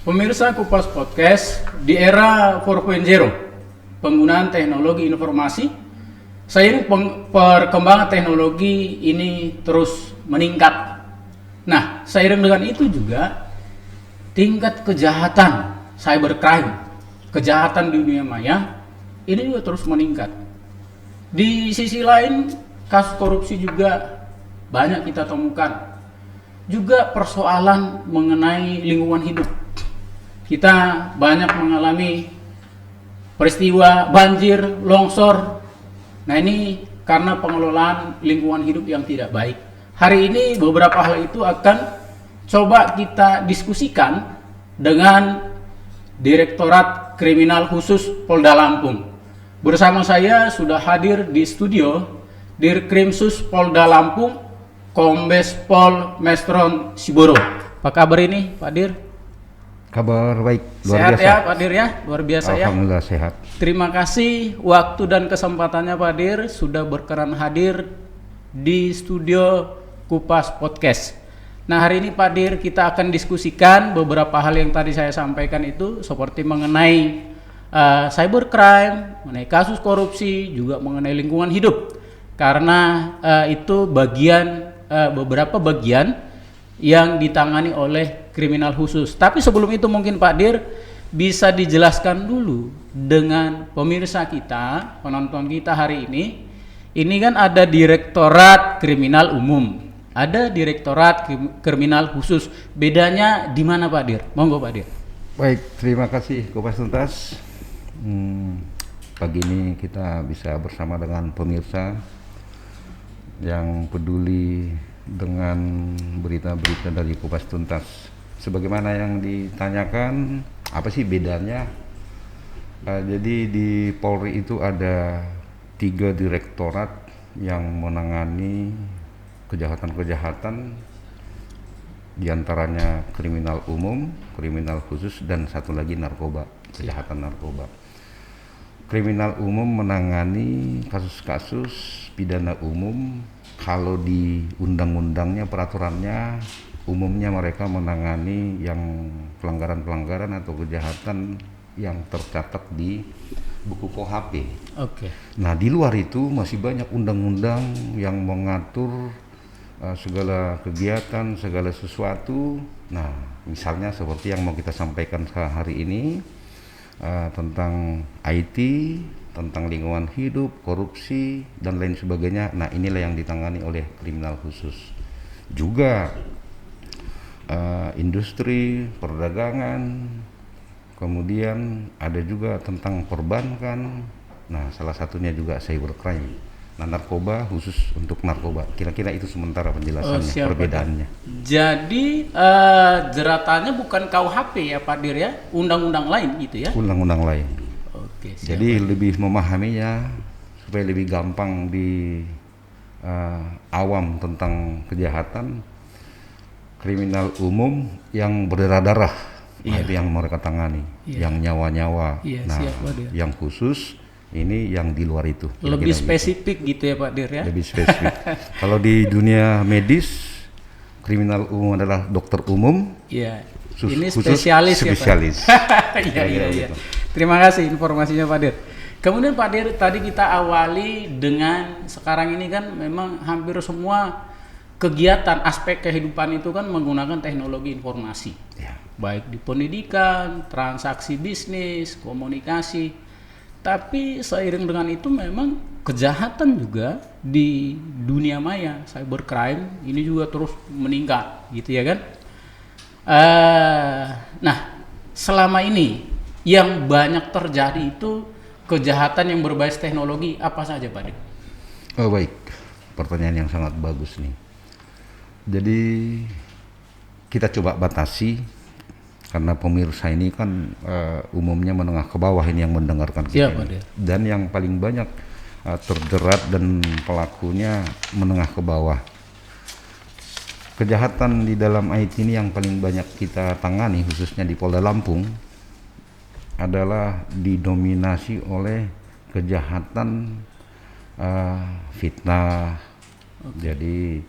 Pemirsa Kupas Podcast, di era 4.0, penggunaan teknologi informasi, seiring perkembangan teknologi ini terus meningkat. Nah, seiring dengan itu juga tingkat kejahatan cybercrime, kejahatan di dunia maya, ini juga terus meningkat. Di sisi lain, kasus korupsi juga banyak kita temukan. Juga persoalan mengenai lingkungan hidup. Kita banyak mengalami peristiwa banjir, longsor. Nah, ini karena pengelolaan lingkungan hidup yang tidak baik. Hari ini beberapa hal itu akan coba kita diskusikan dengan Direktorat Kriminal Khusus Polda Lampung. Bersama saya sudah hadir di studio Dirkrimsus Polda Lampung, Kombes Pol Mestron Siboro. Apa kabar ini, Pak Dir? Kabar baik, luar sehat biasa. Ya Pak Dir ya, luar biasa ya. Alhamdulillah sehat. Terima kasih waktu dan kesempatannya Pak Dir sudah berkenan hadir di studio Kupas Podcast. Nah, hari ini Pak Dir kita akan diskusikan beberapa hal yang tadi saya sampaikan itu seperti mengenai cybercrime, mengenai kasus korupsi, juga mengenai lingkungan hidup. Karena itu beberapa bagian yang ditangani oleh kriminal khusus. Tapi sebelum itu mungkin Pak Dir bisa dijelaskan dulu dengan pemirsa kita, penonton kita hari ini. Ini kan ada Direktorat Kriminal Umum, ada Direktorat Kriminal Khusus. Bedanya di mana Pak Dir? Monggo Pak Dir. Baik, terima kasih Kopas Tuntas. Pagi ini kita bisa bersama dengan pemirsa yang peduli dengan berita-berita dari Kupas Tuntas. Sebagaimana yang ditanyakan, apa sih bedanya? Jadi di Polri itu ada 3 direktorat yang menangani kejahatan-kejahatan, diantaranya kriminal umum, kriminal khusus, dan satu lagi narkoba, kejahatan narkoba. Kriminal umum menangani kasus-kasus pidana umum. Kalau di undang-undangnya, peraturannya, umumnya mereka menangani yang pelanggaran-pelanggaran atau kejahatan yang tercatat di buku KUHP. Oke. Nah, di luar itu masih banyak undang-undang yang mengatur segala kegiatan, segala sesuatu. Nah, misalnya seperti yang mau kita sampaikan hari ini tentang IT, tentang lingkungan hidup, korupsi, dan lain sebagainya. Nah, inilah yang ditangani oleh kriminal khusus. Juga industri, perdagangan, kemudian ada juga tentang perbankan. Nah, salah satunya juga cybercrime. Nah, narkoba khusus untuk narkoba. Kira-kira itu sementara penjelasannya, perbedaannya. Jadi jeratannya bukan KUHP ya Pak Dir ya, undang-undang lain gitu ya? Undang-undang lain. Oke, jadi lebih memahaminya supaya lebih gampang di awam tentang kejahatan. Kriminal umum yang berdarah-darah, nah itu yang mereka tangani, yang nyawa-nyawa. Nah, yang khusus ini yang di luar itu. Lebih spesifik gitu ya Pak Dir ya? Lebih spesifik. Kalau di dunia medis, kriminal umum adalah dokter umum. Iya. Ini spesialis ya Pak? Iya. Gitu. Terima kasih informasinya Pak Dir. Kemudian Pak Dir, tadi kita awali dengan sekarang ini kan memang hampir semua kegiatan aspek kehidupan itu kan menggunakan teknologi informasi. Ya. Baik di pendidikan, transaksi bisnis, komunikasi. Tapi seiring dengan itu memang kejahatan juga di dunia maya, cybercrime ini juga terus meningkat gitu ya kan. Nah, selama ini yang banyak terjadi itu kejahatan yang berbasis teknologi apa saja Pak Dik? Oh baik, pertanyaan yang sangat bagus nih. Jadi kita coba batasi karena pemirsa ini kan umumnya menengah ke bawah ini yang mendengarkan kita. Ya, dan yang paling banyak terjerat dan pelakunya menengah ke bawah. Kejahatan di dalam IT ini yang paling banyak kita tangani khususnya di Polda Lampung adalah didominasi oleh kejahatan fitnah. Jadi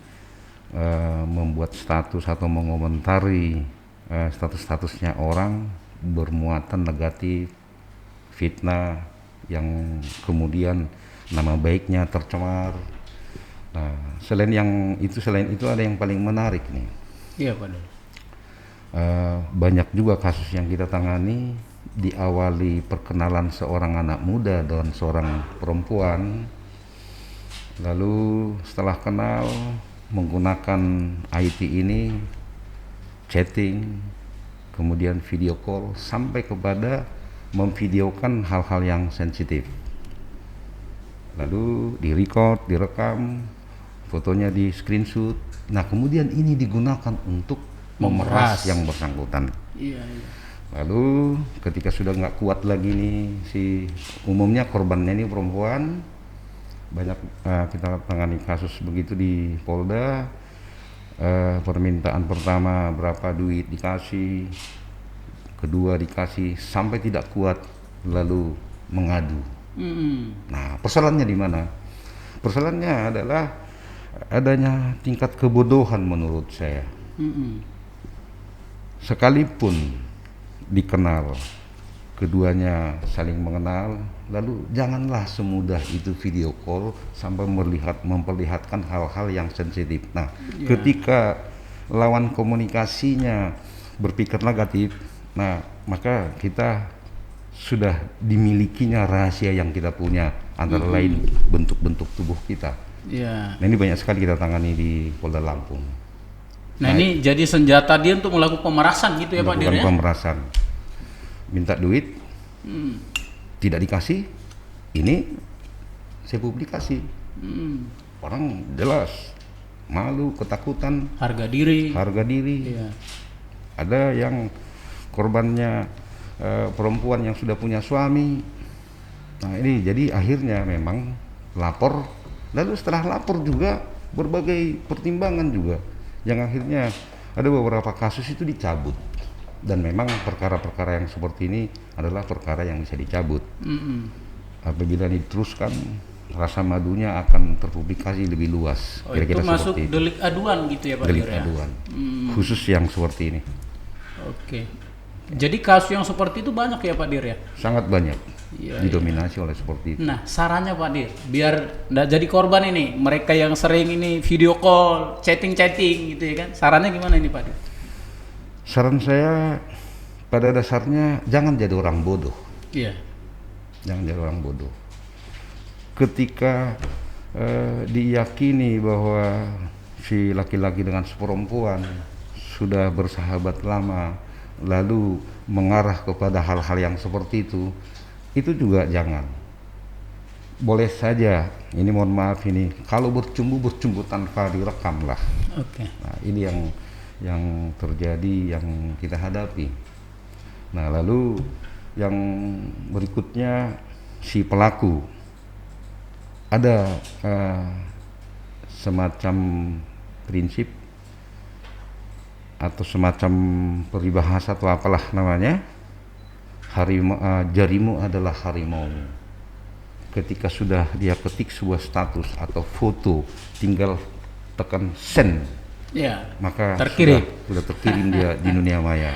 membuat status atau mengomentari status-statusnya orang bermuatan negatif, fitnah, yang kemudian nama baiknya tercemar. Nah, selain itu ada yang paling menarik nih. Iya Pak Dir. Banyak juga kasus yang kita tangani diawali perkenalan seorang anak muda dengan seorang perempuan, lalu setelah kenal menggunakan IT ini, chatting, kemudian video call, sampai kepada memvideokan hal-hal yang sensitif, lalu direkam, fotonya di screenshot. Nah, kemudian ini digunakan untuk memeras yang bersangkutan. Iya, iya. Lalu ketika sudah nggak kuat lagi nih, umumnya korbannya ini perempuan, banyak kita tangani kasus begitu di Polda. Permintaan pertama berapa duit dikasih, kedua dikasih, sampai tidak kuat lalu mengadu. Nah, persoalannya di mana? Persoalannya adalah adanya tingkat kebodohan menurut saya. Sekalipun dikenal, keduanya saling mengenal, lalu janganlah semudah itu video call sampai memperlihatkan hal-hal yang sensitif. Nah, ketika lawan komunikasinya berpikir negatif, nah maka kita sudah dimilikinya rahasia yang kita punya, antara lain bentuk-bentuk tubuh kita. Iya. Nah, ini banyak sekali kita tangani di Polda Lampung. Nah, ini jadi senjata dia untuk melakukan pemerasan gitu ya Pak Dir ya? Pemerasan. Minta duit, tidak dikasih, ini saya publikasi. Orang jelas malu, ketakutan, harga diri. Iya. Ada yang korbannya perempuan yang sudah punya suami. Nah, ini jadi akhirnya memang lapor, lalu setelah lapor juga berbagai pertimbangan juga, yang akhirnya ada beberapa kasus itu dicabut. Dan memang perkara-perkara yang seperti ini adalah perkara yang bisa dicabut. Apabila diteruskan, rasa madunya akan terpublikasi lebih luas. Oh, itu masuk delik aduan gitu ya Pak Dir ya? Delik aduan, khusus yang seperti ini. Oke. Jadi kasus yang seperti itu banyak ya Pak Dir ya? Sangat banyak, didominasi oleh seperti itu. Nah, sarannya Pak Dir, biar nggak jadi korban ini, mereka yang sering ini video call, chatting-chatting gitu ya kan, sarannya gimana ini Pak Dir? Saran saya pada dasarnya jangan jadi orang bodoh. Iya. Jangan jadi orang bodoh. Ketika diyakini bahwa si laki-laki dengan si perempuan sudah bersahabat lama, lalu mengarah kepada hal-hal yang seperti itu juga jangan. Boleh saja, ini mohon maaf ini, kalau bercumbu tanpa direkam lah. Oke. Nah, ini yang terjadi, yang kita hadapi. Nah, lalu yang berikutnya, si pelaku ada semacam prinsip atau semacam peribahasa atau apalah namanya, jarimu adalah harimau. Ketika sudah dia ketik sebuah status atau foto, tinggal tekan send, maka sudah terkirim dia di dunia maya.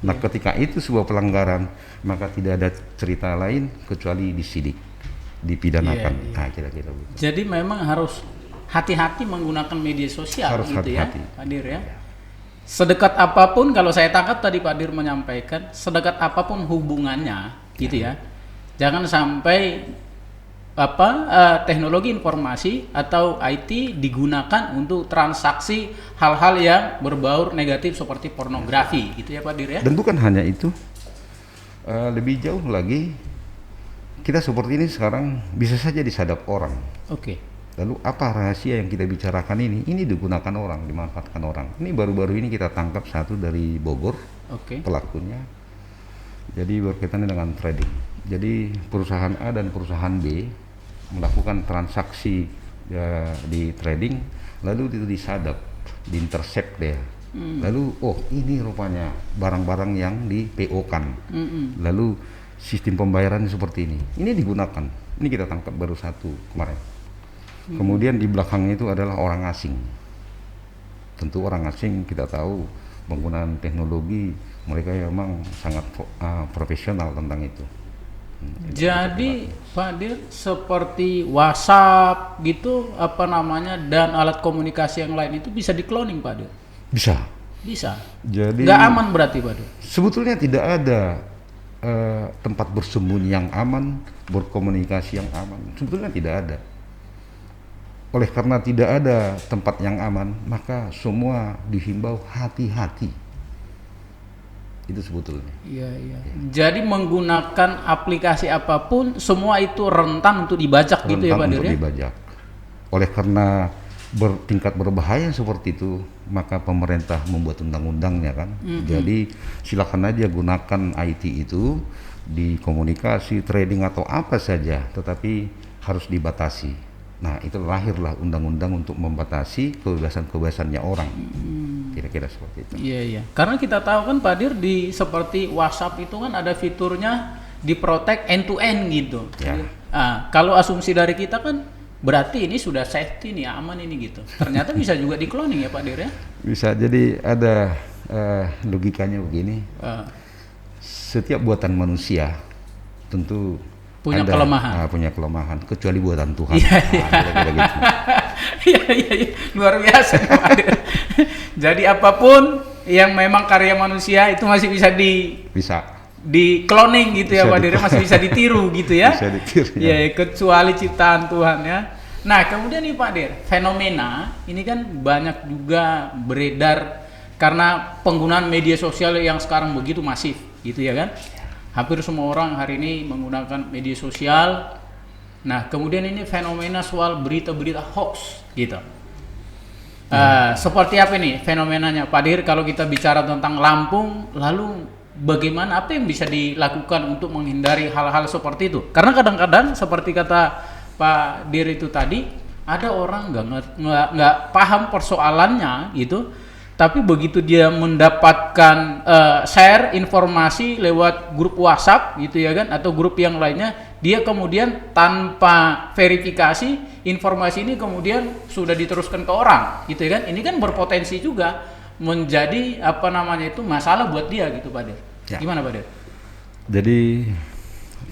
Nah, ketika itu sebuah pelanggaran, maka tidak ada cerita lain kecuali disidik, dipidanakan. Nah, kira-kira begitu. Jadi memang harus hati-hati menggunakan media sosial, harus gitu hati-hati. ya Pak Dir ya. Sedekat apapun, kalau saya tangkap tadi Pak Dir menyampaikan, sedekat apapun hubungannya gitu ya, jangan sampai teknologi informasi atau IT digunakan untuk transaksi hal-hal yang berbau negatif seperti pornografi gitu ya Pak Dir ya. Dan bukan hanya itu, lebih jauh lagi, kita seperti ini sekarang bisa saja disadap orang. Oke. Lalu apa rahasia yang kita bicarakan ini digunakan orang, dimanfaatkan orang. Ini baru-baru ini kita tangkap satu dari Bogor, pelakunya. Jadi berkaitan dengan trading. Jadi perusahaan A dan perusahaan B melakukan transaksi di trading, lalu itu disadap, diintercept dia. Lalu ini rupanya barang-barang yang di PO-kan. Lalu sistem pembayaran seperti ini. Ini digunakan. Ini kita tangkap baru satu kemarin. Kemudian di belakangnya itu adalah orang asing. Tentu orang asing kita tahu penggunaan teknologi mereka memang sangat profesional tentang itu. Jadi Pak Dir, seperti WhatsApp gitu apa namanya dan alat komunikasi yang lain itu bisa di-cloning Pak Dir? Bisa. Bisa. Jadi nggak aman berarti Pak Dir? sebetulnya tidak ada tempat bersembunyi yang aman, berkomunikasi yang aman. Sebetulnya tidak ada. Oleh karena tidak ada tempat yang aman, maka semua dihimbau hati-hati. Itu sebetulnya. Iya, iya. Jadi menggunakan aplikasi apapun, semua itu rentan untuk dibajak gitu ya Pak Rentan Dir untuk ya? dibajak. Oleh karena tingkat berbahaya seperti itu, maka pemerintah membuat undang-undangnya kan. Jadi silakan aja gunakan IT itu di komunikasi, trading atau apa saja, tetapi harus dibatasi. Nah, itu lahirlah undang-undang untuk membatasi kebebasan-kebebasannya orang. Kira-kira seperti itu. Iya, iya. Karena kita tahu kan Pak Dir di seperti WhatsApp itu kan ada fiturnya di protect end to end gitu. Ya. Nah, kalau asumsi dari kita kan berarti ini sudah safety nih, aman ini gitu. Ternyata bisa juga di-cloning ya Pak Dir ya? Bisa, jadi ada logikanya begini. Setiap buatan manusia tentu Punya kelemahan. punya kelemahan, kecuali buatan Tuhan. Iya, Kira-kira gitu. Iya, iya, iya. Luar biasa nih, Pak Dir. Jadi apapun yang memang karya manusia itu masih bisa Bisa. di cloning gitu ya Bisa Pak Dir, masih bisa ditiru gitu ya. Bisa ditiru, Iya, ya. kecuali ciptaan Tuhan ya. Nah, kemudian nih Pak Dir, fenomena ini kan banyak juga beredar karena penggunaan media sosial yang sekarang begitu masif gitu ya kan. Hampir semua orang hari ini menggunakan media sosial. Nah, kemudian ini fenomena soal berita-berita hoax gitu. Seperti apa nih fenomenanya Pak Dir kalau kita bicara tentang Lampung, lalu bagaimana, apa yang bisa dilakukan untuk menghindari hal-hal seperti itu? Karena kadang-kadang seperti kata Pak Dir itu tadi, ada orang nggak paham persoalannya gitu, tapi begitu dia mendapatkan share informasi lewat grup WhatsApp gitu ya kan, atau grup yang lainnya, dia kemudian tanpa verifikasi informasi ini kemudian sudah diteruskan ke orang gitu ya kan. Ini kan berpotensi juga menjadi apa namanya itu masalah buat dia gitu Pak Der. Ya. Gimana Pak Der? Jadi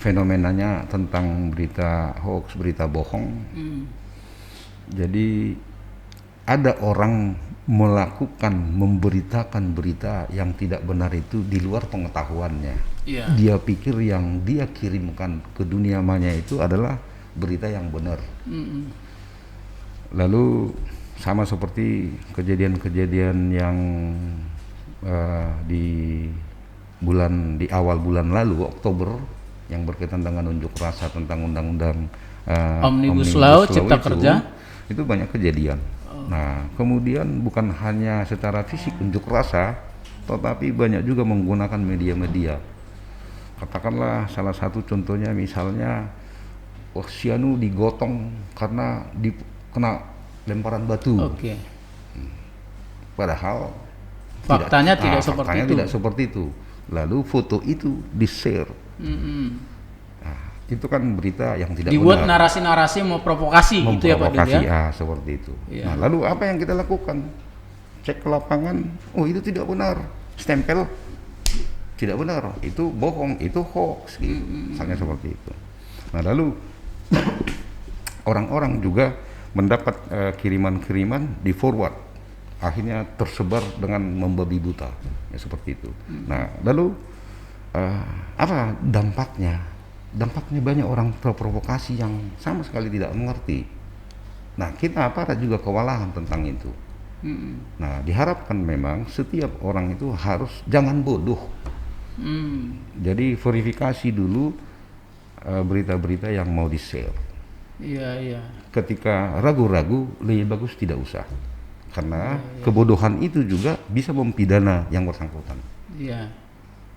fenomenanya tentang berita hoax, berita bohong. Jadi ada orang memberitakan berita yang tidak benar itu di luar pengetahuannya. Iya. Dia pikir yang dia kirimkan ke dunia maya itu adalah berita yang benar. Lalu sama seperti kejadian-kejadian yang di awal bulan lalu, Oktober, yang berkaitan dengan unjuk rasa tentang undang-undang Omnibus Law Cipta Kerja. Itu banyak kejadian. Nah, kemudian bukan hanya secara fisik unjuk rasa, tetapi banyak juga menggunakan media-media. Katakanlah salah satu contohnya misalnya Sianu digotong karena kena lemparan batu. Oke. Padahal Faktanya tidak seperti itu. Tidak seperti itu. Lalu foto itu di-share. Itu kan berita yang tidak dibuat benar. narasi-narasi memprovokasi gitu ya Pak Dir ya. Seperti itu. Iya. Nah, lalu apa yang kita lakukan? Cek ke lapangan, oh itu tidak benar. Stempel tidak benar, itu bohong, itu hoax gitu. Misalnya seperti itu. Nah, lalu orang-orang juga mendapat kiriman-kiriman di forward. Akhirnya tersebar dengan membabi buta. Ya seperti itu. Nah, lalu apa dampaknya? Dampaknya banyak orang terprovokasi yang sama sekali tidak mengerti. Nah, kita aparat juga kewalahan tentang itu. Nah, diharapkan memang setiap orang itu harus jangan bodoh. Jadi verifikasi dulu berita-berita yang mau di-share. Iya, iya. Ketika ragu-ragu, lebih bagus tidak usah. Karena kebodohan itu juga bisa mempidana yang bersangkutan. Iya.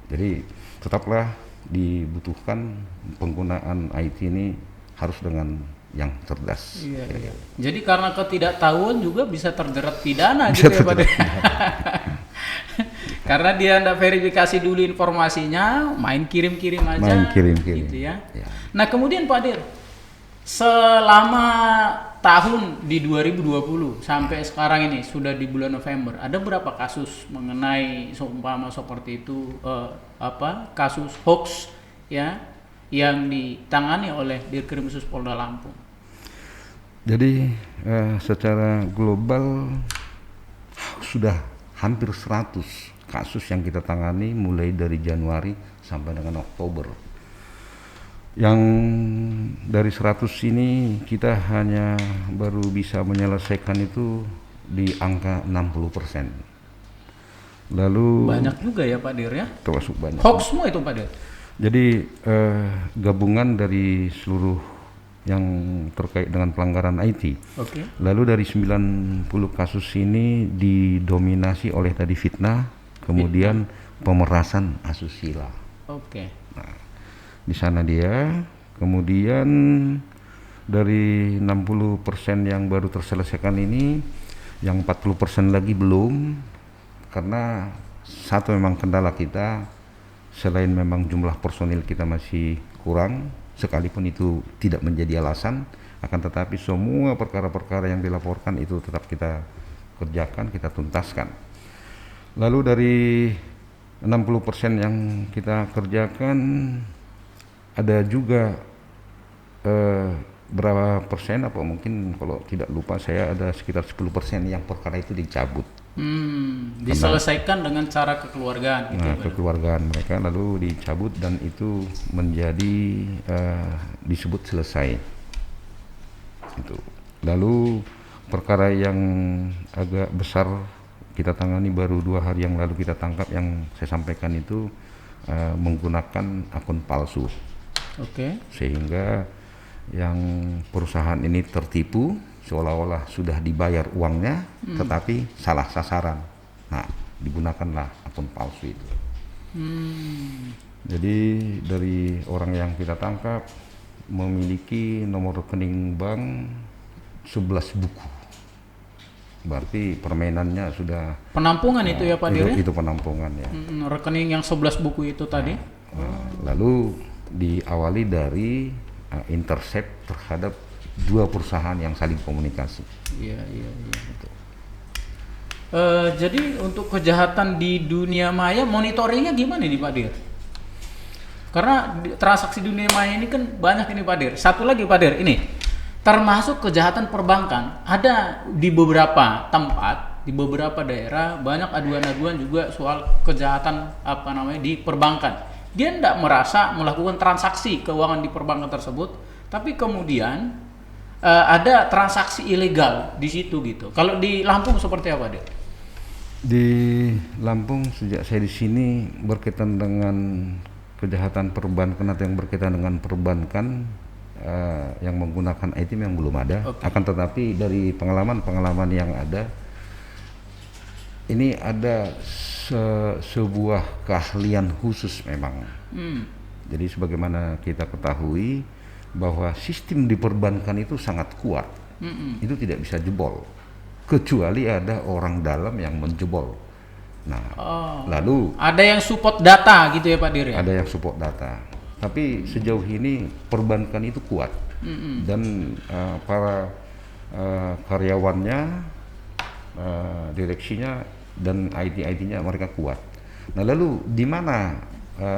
Jadi tetaplah dibutuhkan penggunaan IT ini harus dengan yang cerdas. Iya, iya. Jadi karena ketidaktahuan juga bisa terjerat pidana gitu ya Pak Der. Karena dia tidak verifikasi dulu informasinya, main kirim-kirim aja. Main kirim-kirim. Gitu ya. Ya. Nah kemudian Pak Der, Selama tahun di 2020 sampai sekarang ini sudah di bulan November, ada berapa kasus mengenai seumpama seperti itu kasus hoax ya yang ditangani oleh Dirkrim Sus Polda Lampung? Jadi secara global sudah hampir 100 kasus yang kita tangani mulai dari Januari sampai dengan Oktober. Yang dari 100 ini kita hanya baru bisa menyelesaikan itu di angka 60%. Lalu banyak juga ya Pak Dir ya? Termasuk banyak. Hoax semua itu Pak Dir? Jadi gabungan dari seluruh yang terkait dengan pelanggaran IT. Okay. Lalu dari 90 kasus ini didominasi oleh tadi fitnah, kemudian pemerasan asusila. Oke. Nah, di sana dia, kemudian dari 60% yang baru terselesaikan ini, yang 40% lagi belum, karena satu memang kendala kita, selain memang jumlah personil kita masih kurang, sekalipun itu tidak menjadi alasan, akan tetapi semua perkara-perkara yang dilaporkan itu tetap kita kerjakan, kita tuntaskan. Lalu dari 60% yang kita kerjakan, ada juga berapa persen, apa mungkin kalau tidak lupa saya ada sekitar 10% yang perkara itu dicabut. Diselesaikan dengan cara kekeluargaan gitu. Nah, kekeluargaan mereka lalu dicabut dan itu menjadi disebut selesai. Itu. Lalu perkara yang agak besar kita tangani baru 2 hari yang lalu kita tangkap, yang saya sampaikan itu menggunakan akun palsu. Oke. Sehingga yang perusahaan ini tertipu seolah-olah sudah dibayar uangnya, tetapi salah sasaran. Nah, digunakanlah akun palsu itu. Jadi dari orang yang kita tangkap memiliki nomor rekening bank 11 buku. Berarti permainannya sudah penampungan itu ya Pak Dir? Itu penampungan ya. Rekening yang 11 buku itu tadi. Lalu diawali dari intercept terhadap 2 perusahaan yang saling komunikasi. Iya. Jadi untuk kejahatan di dunia maya monitoringnya gimana nih Pak Dir? Karena transaksi dunia maya ini kan banyak ini Pak Dir. Satu lagi Pak Dir, ini termasuk kejahatan perbankan. Ada di beberapa tempat, di beberapa daerah banyak aduan-aduan juga soal kejahatan di perbankan. Dia tidak merasa melakukan transaksi keuangan di perbankan tersebut, tapi kemudian ada transaksi ilegal di situ gitu. Kalau di Lampung seperti apa, Dek? Di Lampung sejak saya di sini berkaitan dengan kejahatan perbankan atau yang berkaitan dengan perbankan yang menggunakan IT yang belum ada. Okay. Akan tetapi dari pengalaman yang ada, ini ada sebuah keahlian khusus memang. Jadi sebagaimana kita ketahui bahwa sistem di perbankan itu sangat kuat. Itu tidak bisa jebol kecuali ada orang dalam yang menjebol. Nah, lalu ada yang support data gitu ya Pak Dir ya? Ada yang support data. Tapi sejauh ini perbankan itu kuat. Dan para karyawannya, direksinya dan IT-nya mereka kuat. Nah, lalu di mana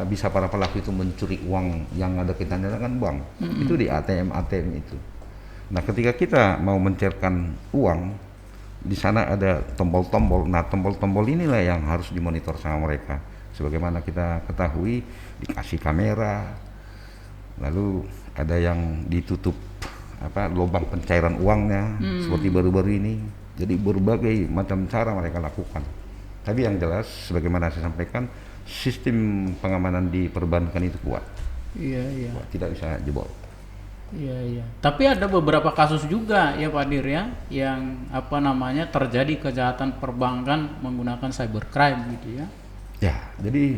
bisa para pelaku itu mencuri uang yang ada kaitannya dengan bank? Itu di ATM itu. Nah, ketika kita mau mencairkan uang, di sana ada tombol-tombol. Nah, tombol-tombol inilah yang harus dimonitor sama mereka. Sebagaimana kita ketahui, dikasih kamera, lalu ada yang ditutup lubang pencairan uangnya, seperti baru-baru ini. Jadi berbagai macam cara mereka lakukan. Tapi yang jelas, sebagaimana saya sampaikan, sistem pengamanan di perbankan itu kuat. Iya. Tidak bisa jebol. Iya. Tapi ada beberapa kasus juga ya Pak Dir ya, yang terjadi kejahatan perbankan menggunakan cybercrime gitu ya. Ya, jadi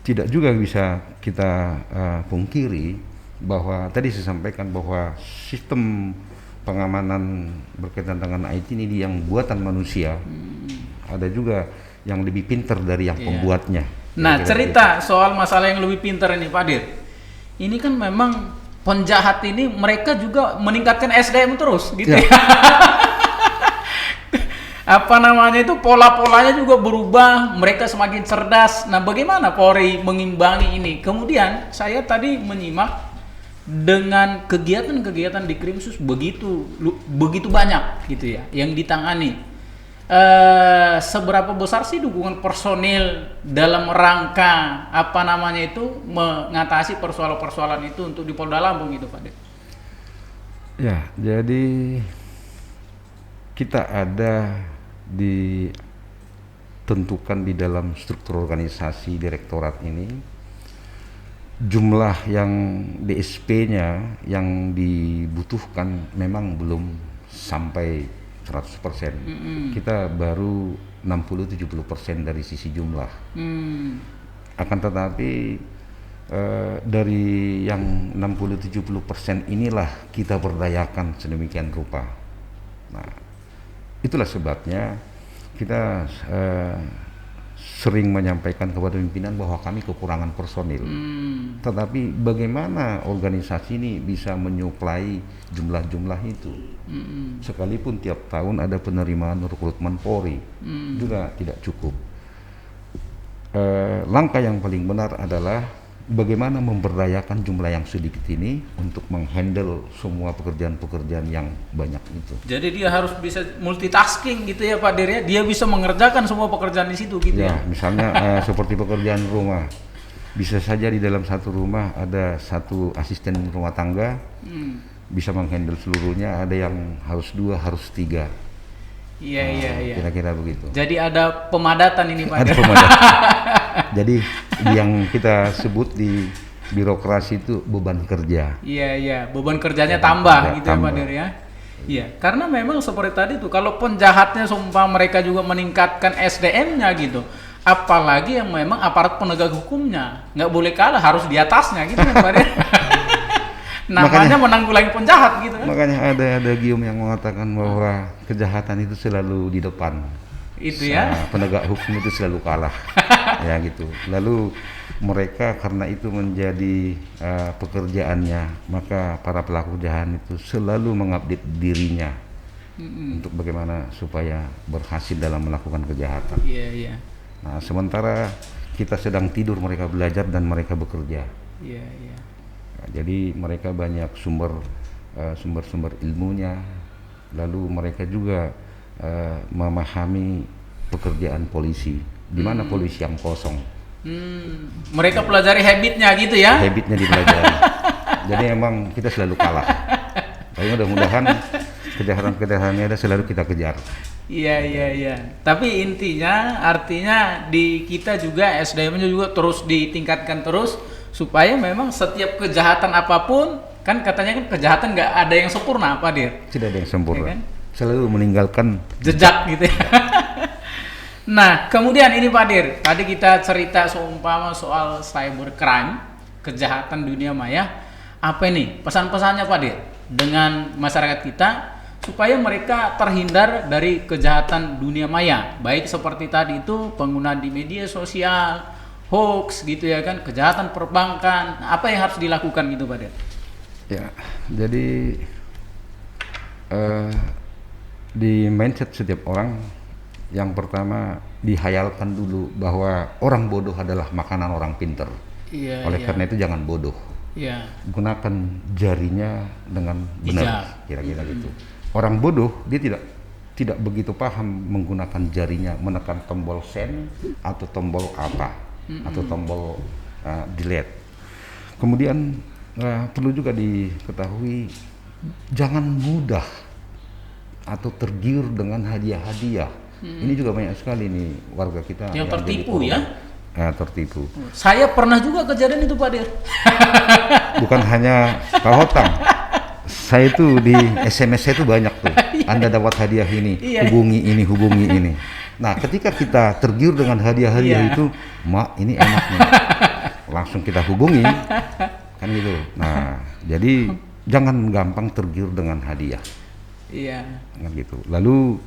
tidak juga bisa kita pungkiri bahwa tadi saya sampaikan bahwa sistem pengamanan berkaitan dengan IT ini yang buatan manusia. Ada juga yang lebih pintar dari yang pembuatnya. Nah, cerita soal masalah yang lebih pintar ini Pak Dir. Ini kan memang penjahat ini mereka juga meningkatkan SDM terus gitu Ya. ya. Apa namanya itu, pola-polanya juga berubah, mereka semakin cerdas. Nah, bagaimana Polri mengimbangi ini? Kemudian saya tadi menyimak dengan kegiatan-kegiatan di Krimsus begitu banyak gitu ya yang ditangani. Seberapa besar sih dukungan personil dalam rangka apa namanya itu mengatasi persoalan-persoalan itu untuk di Polda Lampung gitu, Pak? Ya, jadi kita ada ditentukan di dalam struktur organisasi direktorat ini jumlah yang DSP-nya yang dibutuhkan memang belum sampai 100%. Kita baru 60-70% dari sisi jumlah. Akan tetapi dari yang 60-70% inilah kita berdayakan sedemikian rupa. Nah, itulah sebabnya kita sering menyampaikan kepada pimpinan bahwa kami kekurangan personil. Tetapi bagaimana organisasi ini bisa menyuplai jumlah-jumlah itu? Sekalipun tiap tahun ada penerimaan rekrutmen Polri, juga tidak cukup. Langkah yang paling benar adalah bagaimana memberdayakan jumlah yang sedikit ini untuk menghandle semua pekerjaan-pekerjaan yang banyak itu. Jadi dia harus bisa multitasking gitu ya Pak Dir ya. Dia bisa mengerjakan semua pekerjaan di situ gitu ya. Misalnya seperti pekerjaan rumah. Bisa saja di dalam satu rumah ada satu asisten rumah tangga, bisa menghandle seluruhnya. Ada yang harus 2, harus 3. Iya. Kira-kira begitu. Jadi ada pemadatan ini Pak. Ada pemadatan. Jadi yang kita sebut di birokrasi itu beban kerja. Iya, beban kerjanya tambah gitu ya Pak Dir ya. Iya, karena memang seperti tadi tuh, kalau penjahatnya sumpah mereka juga meningkatkan SDM-nya gitu. Apalagi yang memang aparat penegak hukumnya nggak boleh kalah, harus di atasnya gitu kan Pak Dir. Namanya menanggulangi penjahat gitu kan. Makanya ada gium yang mengatakan bahwa kejahatan itu selalu di depan. Itu ya. Penegak hukum itu selalu kalah. Ya gitu. Lalu mereka karena itu menjadi pekerjaannya, maka para pelaku kejahatan itu selalu mengupdate dirinya untuk bagaimana supaya berhasil dalam melakukan kejahatan. Iya. Nah, sementara kita sedang tidur, mereka belajar dan mereka bekerja. Iya. Nah, jadi mereka banyak sumber-sumber ilmunya, lalu mereka juga memahami pekerjaan polisi, di mana polisi yang kosong. Mereka pelajari habitnya gitu ya. Habitnya dipelajari. Jadi emang kita selalu kalah. Tapi mudah-mudahan kejahatan-kejahatannya ada selalu kita kejar. Iya. Tapi intinya artinya di kita juga SDM-nya juga terus ditingkatkan terus supaya memang setiap kejahatan apapun, kan katanya kan kejahatan nggak ada yang sempurna Pak Dir. Tidak ada yang sempurna. Ya kan? Selalu meninggalkan jejak gitu ya. Nah, kemudian ini Pak Dir, tadi kita cerita seumpama soal cybercrime, kejahatan dunia maya. Apa ini pesan-pesannya Pak Dir dengan masyarakat kita supaya mereka terhindar dari kejahatan dunia maya, baik seperti tadi itu penggunaan di media sosial, hoax gitu ya kan, kejahatan perbankan. Apa yang harus dilakukan gitu Pak Dir? Ya, jadi di mindset setiap orang, yang pertama dihayalkan dulu bahwa orang bodoh adalah makanan orang pinter. Oleh karena itu jangan bodoh. Gunakan jarinya dengan benar, kira-kira gitu. Orang bodoh dia tidak begitu paham menggunakan jarinya menekan tombol send atau tombol apa atau tombol delete. Kemudian perlu juga diketahui jangan mudah atau tergiur dengan hadiah-hadiah. Ini juga banyak sekali nih warga kita yang tertipu ya. Tertipu. Saya pernah juga kejadian itu Pak Dir. Bukan hanya Pak Hotang. Saya itu di SMS saya itu banyak tuh. Anda dapat hadiah ini, hubungi ini. Nah, ketika kita tergiur dengan hadiah-hadiah itu, Mak, ini enak nih. Langsung kita hubungi. Kan gitu. Nah, jadi jangan gampang tergiur dengan hadiah. Kan gitu. Lalu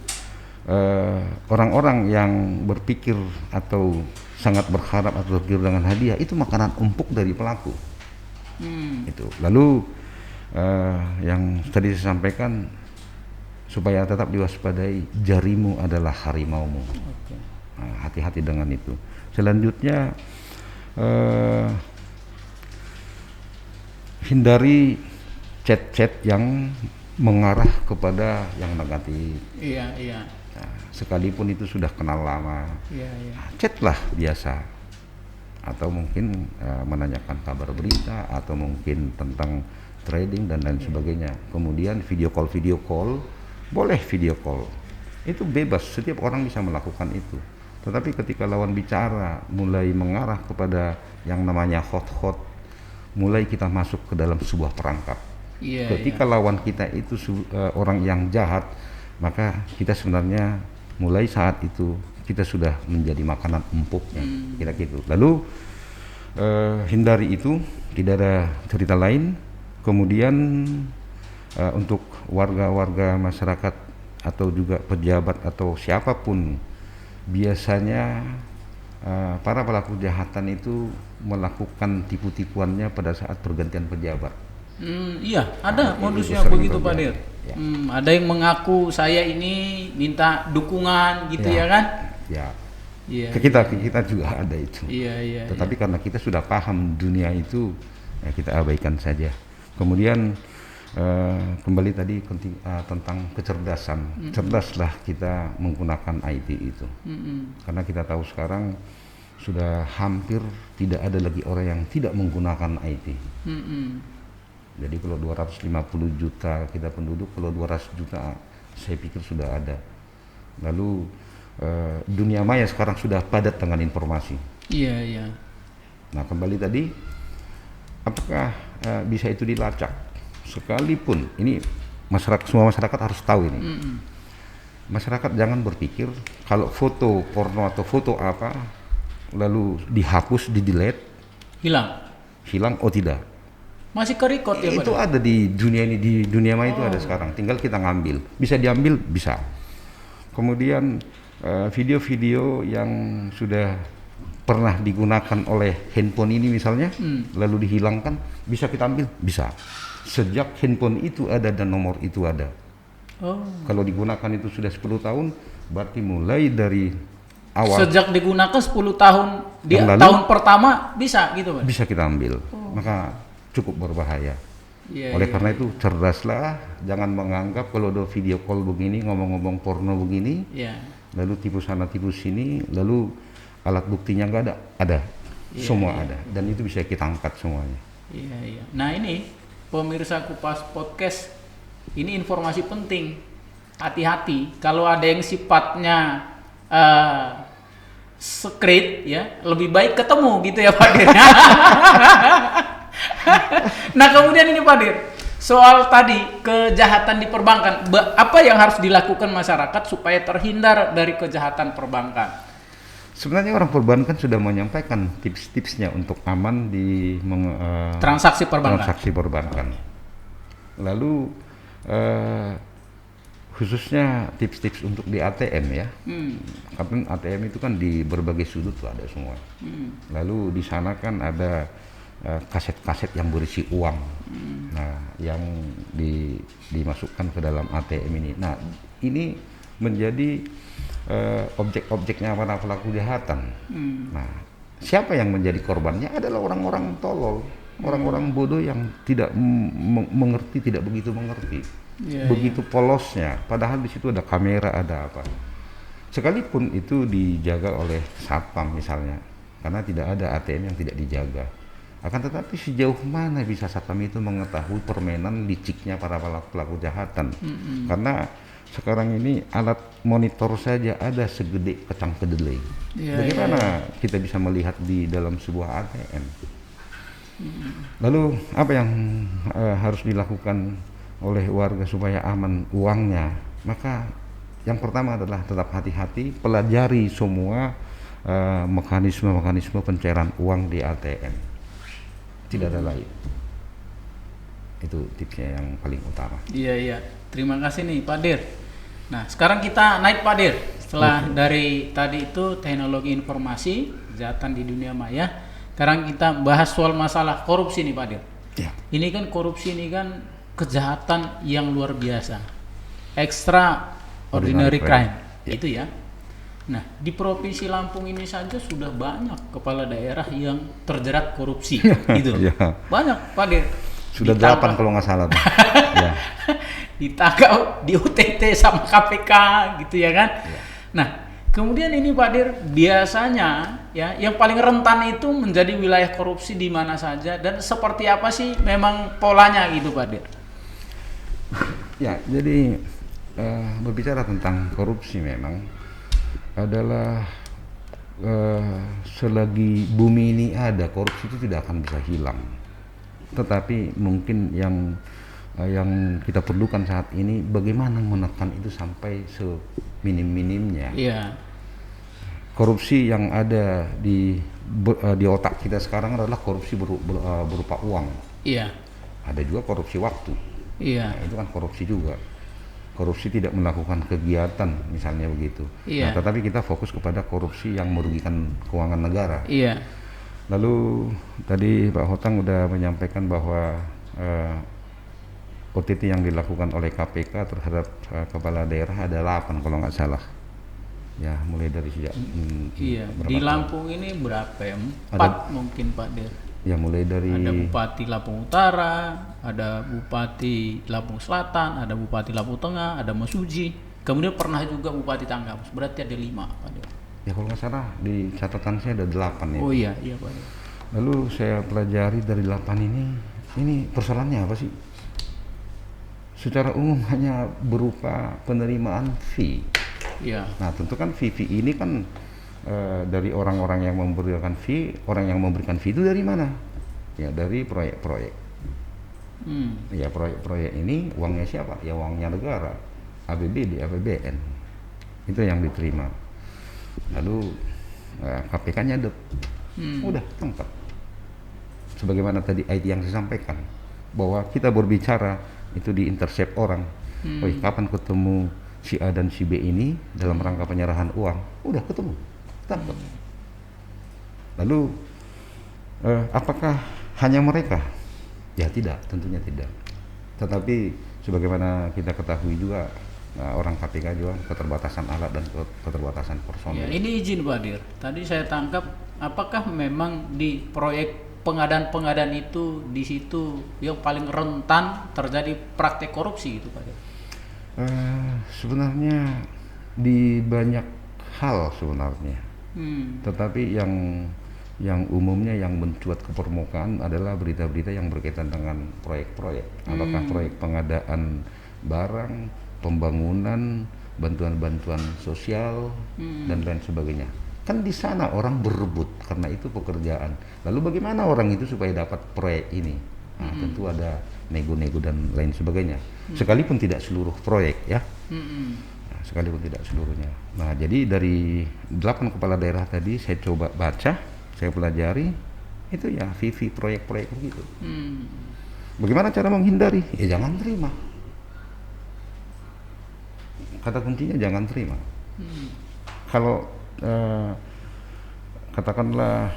orang-orang yang berpikir atau sangat berharap atau tergiur dengan hadiah itu makanan empuk dari pelaku. Itu. Lalu yang tadi saya sampaikan, supaya tetap diwaspadai, jarimu adalah harimaumu. Oke. Nah, hati-hati dengan itu. Selanjutnya, hindari chat-chat yang mengarah kepada yang negatif. Iya, iya. Nah, sekalipun itu sudah kenal lama, Iya, iya. chatlah biasa, atau mungkin menanyakan kabar berita, atau mungkin tentang trading dan lain sebagainya. Kemudian video call, boleh video call, itu bebas, setiap orang bisa melakukan itu. Tetapi ketika lawan bicara mulai mengarah kepada yang namanya hot, mulai kita masuk ke dalam sebuah perangkap. Iya, Ketika lawan kita itu orang yang jahat, maka kita sebenarnya mulai saat itu kita sudah menjadi makanan empuknya, kira gitu. Lalu hindari itu, tidak ada cerita lain. Kemudian untuk warga-warga masyarakat atau juga pejabat atau siapapun, biasanya para pelaku kejahatan itu melakukan tipu-tipuannya pada saat pergantian pejabat. Iya, ada modusnya sering begitu Pak terjadi. Dir. Ya. Ada yang mengaku saya ini minta dukungan gitu ya kan? Ya. Iya. Ke kita juga ada itu. Iya. Tetapi karena kita sudah paham dunia itu, ya kita abaikan saja. Kemudian kembali tadi tentang kecerdasan. Cerdaslah kita menggunakan IT itu. Karena kita tahu sekarang sudah hampir tidak ada lagi orang yang tidak menggunakan IT. Jadi kalau 250 juta kita penduduk, kalau 200 juta saya pikir sudah ada. Lalu dunia maya sekarang sudah padat dengan informasi. Iya. Nah, kembali tadi, apakah bisa itu dilacak? Sekalipun ini semua masyarakat harus tahu ini. Masyarakat jangan berpikir kalau foto porno atau foto apa lalu dihapus, di-delete, hilang. Oh tidak. Masih ke-record ya Pak Itu Dir? ada di dunia ini, di dunia maya itu ada sekarang. Tinggal kita ngambil. Bisa diambil, bisa. Kemudian video-video yang sudah pernah digunakan oleh handphone ini misalnya, lalu dihilangkan, bisa kita ambil, bisa. Sejak handphone itu ada dan nomor itu ada. Kalau digunakan itu sudah 10 tahun, berarti mulai dari awal. Sejak digunakan 10 tahun, di Yang lalu, tahun pertama bisa gitu Pak? bisa kita ambil. Maka cukup berbahaya. Oleh karena itu cerdaslah, jangan menganggap kalau ada video call begini, ngomong-ngomong porno begini, lalu tipu sana tipu sini, lalu alat buktinya nggak ada, semua ada, dan itu bisa kita angkat semuanya. Iya. Nah ini pemirsa Kupas Podcast, ini informasi penting. Hati-hati kalau ada yang sifatnya secret ya, lebih baik ketemu gitu ya Pak Dir. Nah kemudian ini Pak Dir, soal tadi kejahatan di perbankan, apa yang harus dilakukan masyarakat supaya terhindar dari kejahatan perbankan? Sebenarnya orang perbankan sudah menyampaikan tips-tipsnya untuk aman di transaksi perbankan. Lalu khususnya tips-tips untuk di ATM ya. Karena ATM itu kan di berbagai sudut tuh ada semua. Lalu di sana kan ada kaset-kaset yang berisi uang. Nah, yang dimasukkan ke dalam ATM ini. Nah, ini menjadi objek-objeknya para pelaku kejahatan. Nah, siapa yang menjadi korbannya adalah orang-orang tolol, orang-orang bodoh yang tidak mengerti, tidak begitu mengerti. Begitu polosnya, padahal di situ ada kamera, ada apa. Sekalipun itu dijaga oleh satpam misalnya, karena tidak ada ATM yang tidak dijaga. Akan tetapi sejauh mana bisa satpam itu mengetahui permainan liciknya para pelaku kejahatan? Karena sekarang ini alat monitor saja ada segede kecang kedelai. Bagaimana kita bisa melihat di dalam sebuah ATM? Lalu apa yang harus dilakukan oleh warga supaya aman uangnya? Maka yang pertama adalah tetap hati-hati, pelajari semua mekanisme pencairan uang di ATM. Tidak ada lain. Itu tipsnya yang paling utama. Iya. Terima kasih nih Pak Dir. Nah sekarang kita naik Pak Dir. Setelah dari tadi itu teknologi informasi, kejahatan di dunia maya. Sekarang kita bahas soal masalah korupsi nih Pak Dir. Ini kan korupsi ini kan kejahatan yang luar biasa, extraordinary crime, itu ya. Nah, di Provinsi Lampung ini saja sudah banyak kepala daerah yang terjerat korupsi, gitu. Banyak, Pak Der. Sudah 8 kalau nggak salah. Ya. Ditangkap di UTT sama KPK, gitu ya kan. Ya. Nah, kemudian ini Pak Dir, biasanya ya yang paling rentan itu menjadi wilayah korupsi di mana saja dan seperti apa sih memang polanya gitu Pak Dir? Ya, jadi berbicara tentang korupsi memang adalah selagi bumi ini ada, korupsi itu tidak akan bisa hilang. Tetapi mungkin yang kita perlukan saat ini bagaimana menekan itu sampai seminim-minimnya. Iya. Korupsi yang ada di otak kita sekarang adalah korupsi berupa uang. Iya. Ada juga korupsi waktu. Iya. Nah, itu kan korupsi juga. Korupsi tidak melakukan kegiatan, misalnya begitu. Iya. Nah, tetapi kita fokus kepada korupsi yang merugikan keuangan negara. Iya. Lalu tadi Pak Hotang udah menyampaikan bahwa OTT yang dilakukan oleh KPK terhadap kepala daerah ada 8 kalau nggak salah. Ya, mulai dari sejak iya. Di Lampung ini berapa ya? 4 mungkin Pak Der. Ya, mulai dari ada Bupati Lampung Utara, ada Bupati Lampung Selatan, ada Bupati Lampung Tengah, ada Mas Uji. Kemudian pernah juga Bupati Tanggamus. Berarti ada 5 Pak Der. Ya, kalau nggak salah di catatan saya ada 8 ya. Oh iya Pak Der. Lalu saya pelajari dari 8 ini persoalannya apa sih? Secara umum hanya berupa penerimaan fee. Iya. Nah, tentu kan fee ini kan dari orang-orang yang memberikan fee, orang yang memberikan fee itu dari mana? Ya, dari proyek-proyek. Ya, proyek-proyek ini uangnya siapa? Ya, uangnya negara, APBD, APBN. Itu yang diterima. Lalu KPK nyadep, udah tangkap. Sebagaimana tadi IT yang saya sampaikan, bahwa kita berbicara itu di intercept orang. Kapan ketemu si A dan si B ini dalam rangka penyerahan uang? Udah ketemu, tangkap. Lalu apakah hanya mereka? Ya tidak, tentunya tidak. Tetapi sebagaimana kita ketahui juga, orang KPK juga keterbatasan alat dan keterbatasan personil. Ya, ini izin Pak Dir. Tadi saya tangkap, apakah memang di proyek pengadaan itu di situ yang paling rentan terjadi praktek korupsi itu Pak Dir? Sebenarnya di banyak hal sebenarnya. Tetapi yang umumnya yang mencuat ke permukaan adalah berita-berita yang berkaitan dengan proyek-proyek. Apakah proyek pengadaan barang, pembangunan, bantuan-bantuan sosial dan lain sebagainya. Kan di sana orang berebut karena itu pekerjaan. Lalu bagaimana orang itu supaya dapat proyek ini? Nah, tentu ada nego-nego dan lain sebagainya. Sekalipun tidak seluruh proyek ya. Nah, sekalipun tidak seluruhnya. Nah, jadi dari 8 kepala daerah tadi saya coba baca, saya pelajari, itu ya fee proyek-proyek begitu. Bagaimana cara menghindari? Ya jangan terima. Kata kuncinya jangan terima. Kalau katakanlah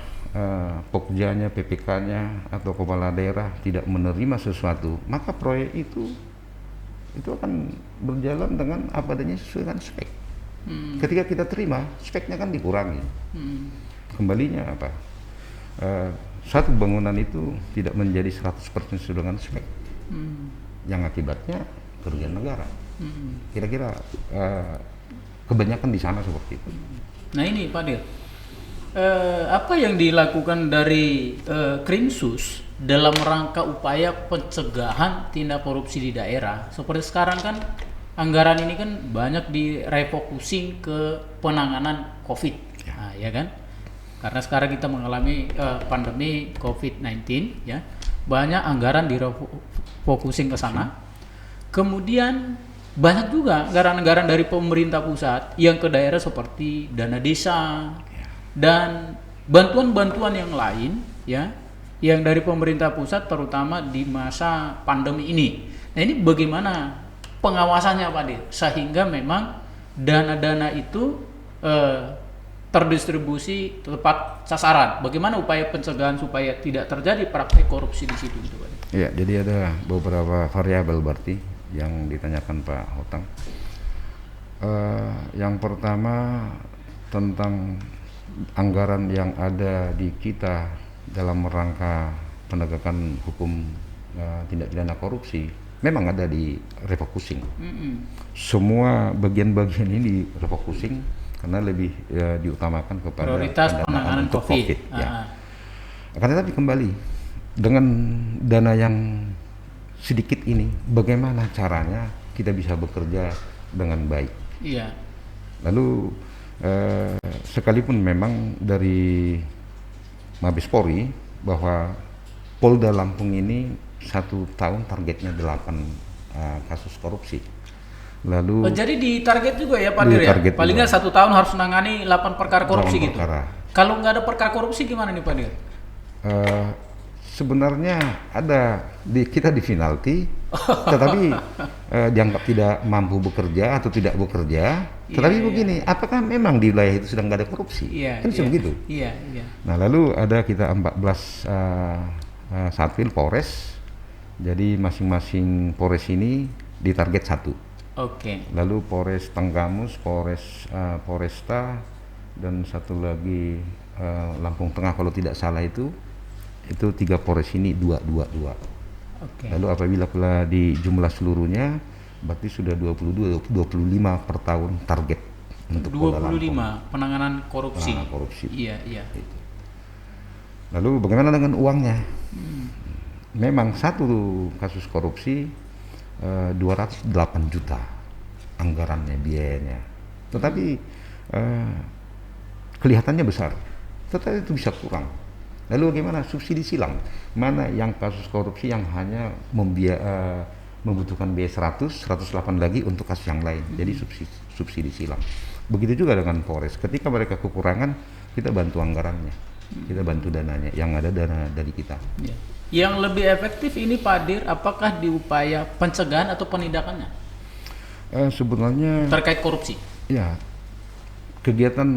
Pokjanya, PPK-nya atau kepala daerah tidak menerima sesuatu, maka proyek itu akan berjalan dengan apa adanya sesuai dengan spek. Ketika kita terima, speknya kan dikurangi. Kembalinya apa? Satu bangunan itu tidak menjadi 100% sesuai dengan spek. Yang akibatnya kerugian negara. Kira-kira kebanyakan di sana seperti itu. Nah ini Pak Dir, apa yang dilakukan dari Krimsus dalam rangka upaya pencegahan tindak korupsi di daerah? Seperti sekarang kan anggaran ini kan banyak direfocusing ke penanganan COVID, nah, ya kan? Karena sekarang kita mengalami pandemi COVID-19, ya, banyak anggaran direfocusing ke sana. Kemudian banyak juga anggaran-anggaran dari pemerintah pusat yang ke daerah seperti dana desa dan bantuan-bantuan yang lain ya yang dari pemerintah pusat terutama di masa pandemi ini. Nah, ini bagaimana pengawasannya Pak Dir sehingga memang dana-dana itu terdistribusi tepat sasaran. Bagaimana upaya pencegahan supaya tidak terjadi praktek korupsi di situ gitu Pak Dir? Ya, jadi ada beberapa variabel berarti yang ditanyakan Pak Hotang. Yang pertama tentang anggaran yang ada di kita dalam rangka penegakan hukum tindak pidana korupsi memang ada di refocusing. Semua bagian-bagian ini di refocusing karena lebih diutamakan kepada Prioritas pendanaan penanganan untuk COVID. ya. Akan tetapi kembali dengan dana yang sedikit ini, bagaimana caranya kita bisa bekerja dengan baik. Iya. Lalu sekalipun memang dari Mabes Polri bahwa Polda Lampung ini 1 tahun targetnya 8 kasus korupsi. Lalu Jadi di target juga ya Pak Dir ya? Ditarget Paling juga. nggak 1 tahun harus menangani 8 perkara korupsi 8 gitu. perkara. Kalau nggak ada perkara korupsi gimana nih Pak Dir? Sebenarnya ada kita di penalti, tetapi dianggap tidak mampu bekerja atau tidak bekerja. Tetapi begini, apakah memang di wilayah itu sedang nggak ada korupsi? Iya. Kan begitu. Iya, iya. Nah, lalu ada kita 14 Satwil Polres. Jadi masing-masing Polres ini ditarget 1. Oke. Lalu Polres Tanggamus, Polresta, dan satu lagi Lampung Tengah kalau tidak salah itu 3 Polres ini 2. Oke. Lalu apabila pula di jumlah seluruhnya berarti sudah 25 per tahun target untuk Polda Lampung. 25 penanganan korupsi. Penanganan korupsi. Iya, iya. Lalu bagaimana dengan uangnya? Memang satu kasus korupsi 208 juta anggarannya, biayanya. Tetapi kelihatannya besar, tetapi itu bisa kurang. Lalu bagaimana subsidi silang? Mana yang kasus korupsi yang hanya membutuhkan biaya 108 lagi untuk kasus yang lain. Jadi subsidi silang. Begitu juga dengan Polres. Ketika mereka kekurangan, kita bantu anggarannya. Kita bantu dananya, yang ada dana dari kita. Iya. Yang lebih efektif ini Pak Dir, apakah di upaya pencegahan atau penindakannya Sebenarnya terkait korupsi? ya, kegiatan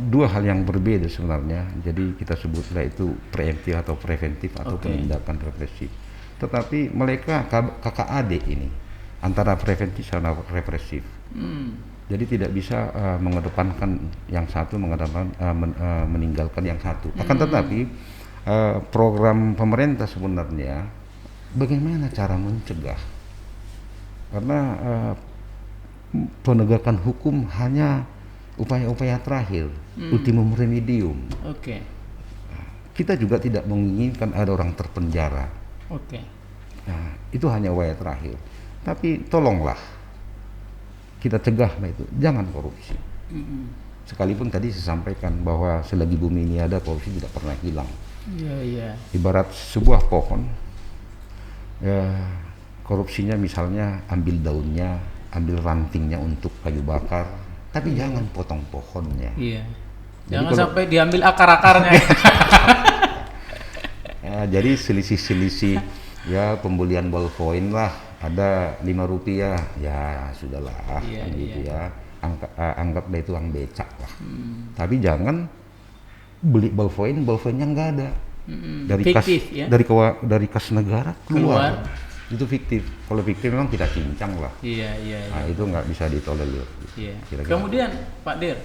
2 hal yang berbeda sebenarnya. Jadi kita sebutlah itu preemptif atau preventif atau penindakan represif. Tetapi mereka kakak adik ini antara preventif sama represif. Jadi tidak bisa mengedepankan yang satu, meninggalkan yang satu. Akan tetapi program pemerintah sebenarnya bagaimana cara mencegah? Karena penegakan hukum hanya upaya-upaya terakhir, ultimum remedium. Oke. Kita juga tidak menginginkan ada orang terpenjara. Oke. Nah, itu hanya upaya terakhir. Tapi tolonglah kita cegah itu, jangan korupsi. Sekalipun tadi saya sampaikan bahwa selagi bumi ini ada, korupsi tidak pernah hilang. Iya, iya. Ibarat sebuah pohon, ya, korupsinya misalnya ambil daunnya, ambil rantingnya untuk kayu bakar, tapi jangan potong pohonnya. Iya. Jadi Jangan kalau- sampai diambil akar-akarnya. Ya, jadi selisih-selisih ya, pembelian ballpoint lah ada Rp5, ya sudahlah, Iya, kan gitu iya. ya. Anggaplah itu uang becak lah. Tapi jangan beli ballpointnya nggak ada. Dari Fiktif, kas ya? dari kas negara keluar. Keluar. Itu fiktif. Kalau fiktif memang kita cincang lah. Iya, iya, iya. Nah, itu nggak bisa ditolerir. Iya. Kira-kira. Kemudian Pak Dir,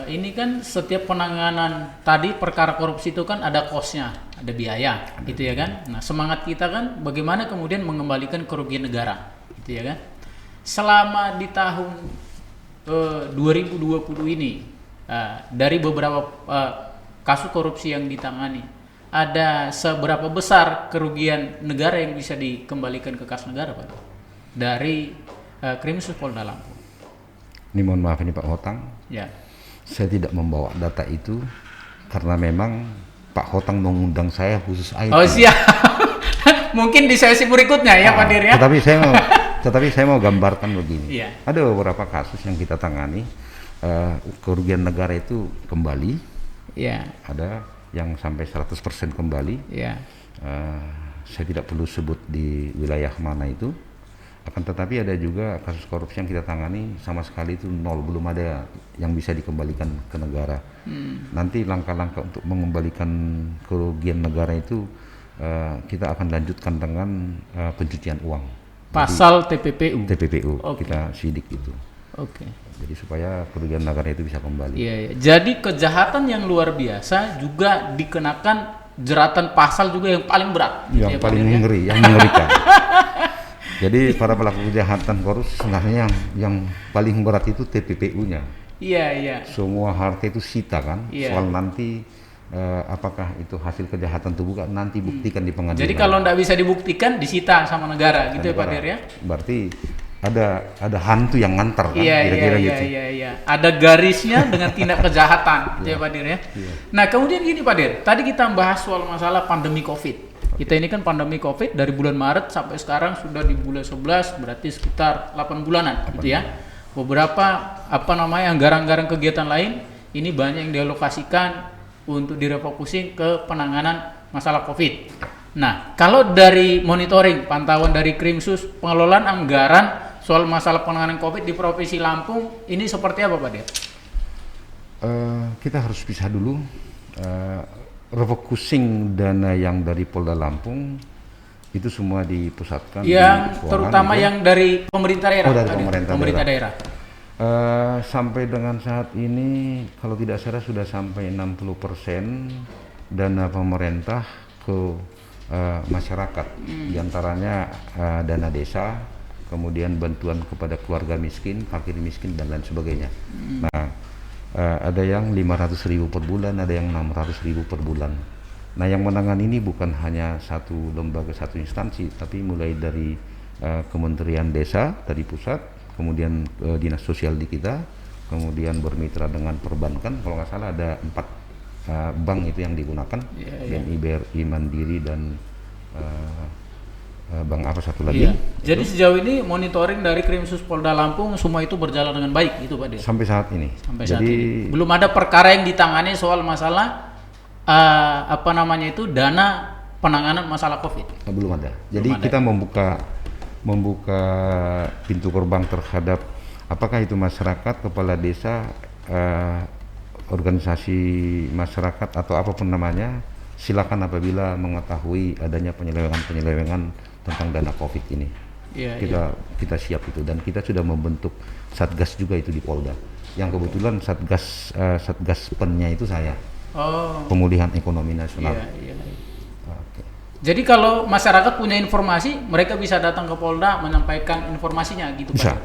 ini kan setiap penanganan tadi perkara korupsi itu kan ada cost-nya, ada biaya, gitu ya kan. Nah, semangat kita kan bagaimana kemudian mengembalikan kerugian negara, gitu ya kan. Selama di tahun 2020 ini, dari beberapa kasus korupsi yang ditangani, ada seberapa besar kerugian negara yang bisa dikembalikan ke kas negara, Pak? Dari Krimsus Polda Lampung. Ini mohon maaf ini Pak Hotang, Ya. saya tidak membawa data itu karena memang Pak Hotang mengundang saya khusus IT. Oh siap. Mungkin di sesi berikutnya ya Pak Dir ya. Tetapi saya mau gambarkan begini. Iya. Ada beberapa kasus yang kita tangani, kerugian negara itu kembali, Iya. ada yang sampai 100% kembali. Iya. Saya tidak perlu sebut di wilayah mana itu. Akan tetapi ada juga kasus korupsi yang kita tangani sama sekali itu nol, belum ada yang bisa dikembalikan ke negara. Nanti langkah-langkah untuk mengembalikan kerugian negara itu kita akan lanjutkan dengan pencucian uang. Pasal TPPU. TPPU Oke. kita sidik itu. Oke. Jadi supaya kerugian negara itu bisa kembali. Iya, iya. Jadi kejahatan yang luar biasa juga dikenakan jeratan pasal juga yang paling berat. gitu Yang ya, Pak paling Dir, ya? ngeri, yang mengerikan. Jadi para pelaku kejahatan korupsi sebenarnya yang paling berat itu TPPU-nya. Iya, iya. Semua harta itu sita kan. Iya. Soal nanti apakah itu hasil kejahatan itu bukan, nanti buktikan di pengadilan. Jadi kalau tidak bisa dibuktikan disita sama negara gitu ya Pak Negara. Dir ya? Berarti ada hantu yang ngantar kan, Iya, kira-kira iya, gitu. iya, iya. Ada garisnya dengan tindak kejahatan, gitu ya Pak Dir ya. Nah kemudian gini Pak Dir, tadi kita bahas soal masalah pandemi COVID. Kita ini kan pandemi COVID dari bulan Maret sampai sekarang sudah di bulan 11, berarti sekitar 8 bulanan, gitu ya. Beberapa anggaran-anggaran kegiatan lain ini banyak yang dialokasikan untuk direfocusing ke penanganan masalah COVID. Nah, kalau dari monitoring, pantauan dari Krimsus, pengelolaan anggaran soal masalah penanganan COVID di Provinsi Lampung ini seperti apa Pak Dir? Kita harus pisah dulu. Refocusing dana yang dari Polda Lampung itu semua dipusatkan Yang di terutama gitu. yang dari pemerintah daerah. Oh, dari Pak Dir? pemerintah daerah. Sampai dengan saat ini kalau tidak salah sudah sampai 60% dana pemerintah ke masyarakat, diantaranya dana desa, kemudian bantuan kepada keluarga miskin, fakir miskin dan lain sebagainya. Nah, ada yang 500.000 per bulan, ada yang 600.000 per bulan. Nah, yang menangani ini bukan hanya satu lembaga, satu instansi, tapi mulai dari Kementerian Desa dari pusat, kemudian dinas sosial di kita, kemudian bermitra dengan perbankan. Kalau nggak salah ada 4 bank itu yang digunakan, BNI, BRI, Mandiri, dan bank apa satu lagi. Iya. Jadi sejauh ini monitoring dari Krimsus Polda Lampung semua itu berjalan dengan baik gitu Pak Dir? Sampai saat ini. Sampai saat ini. Belum ada perkara yang ditangani soal masalah dana penanganan masalah COVID. Belum ada. Jadi kita membuka pintu gerbang terhadap apakah itu masyarakat, kepala desa, organisasi masyarakat atau apapun namanya, silakan apabila mengetahui adanya penyelewengan tentang dana COVID ini. Kita siap itu, dan kita sudah membentuk satgas juga itu di Polda. Yang kebetulan satgas pennya itu saya. Pemulihan ekonomi nasional. Okay. Jadi kalau masyarakat punya informasi, mereka bisa datang ke Polda menyampaikan informasinya gitu bisa. Pak?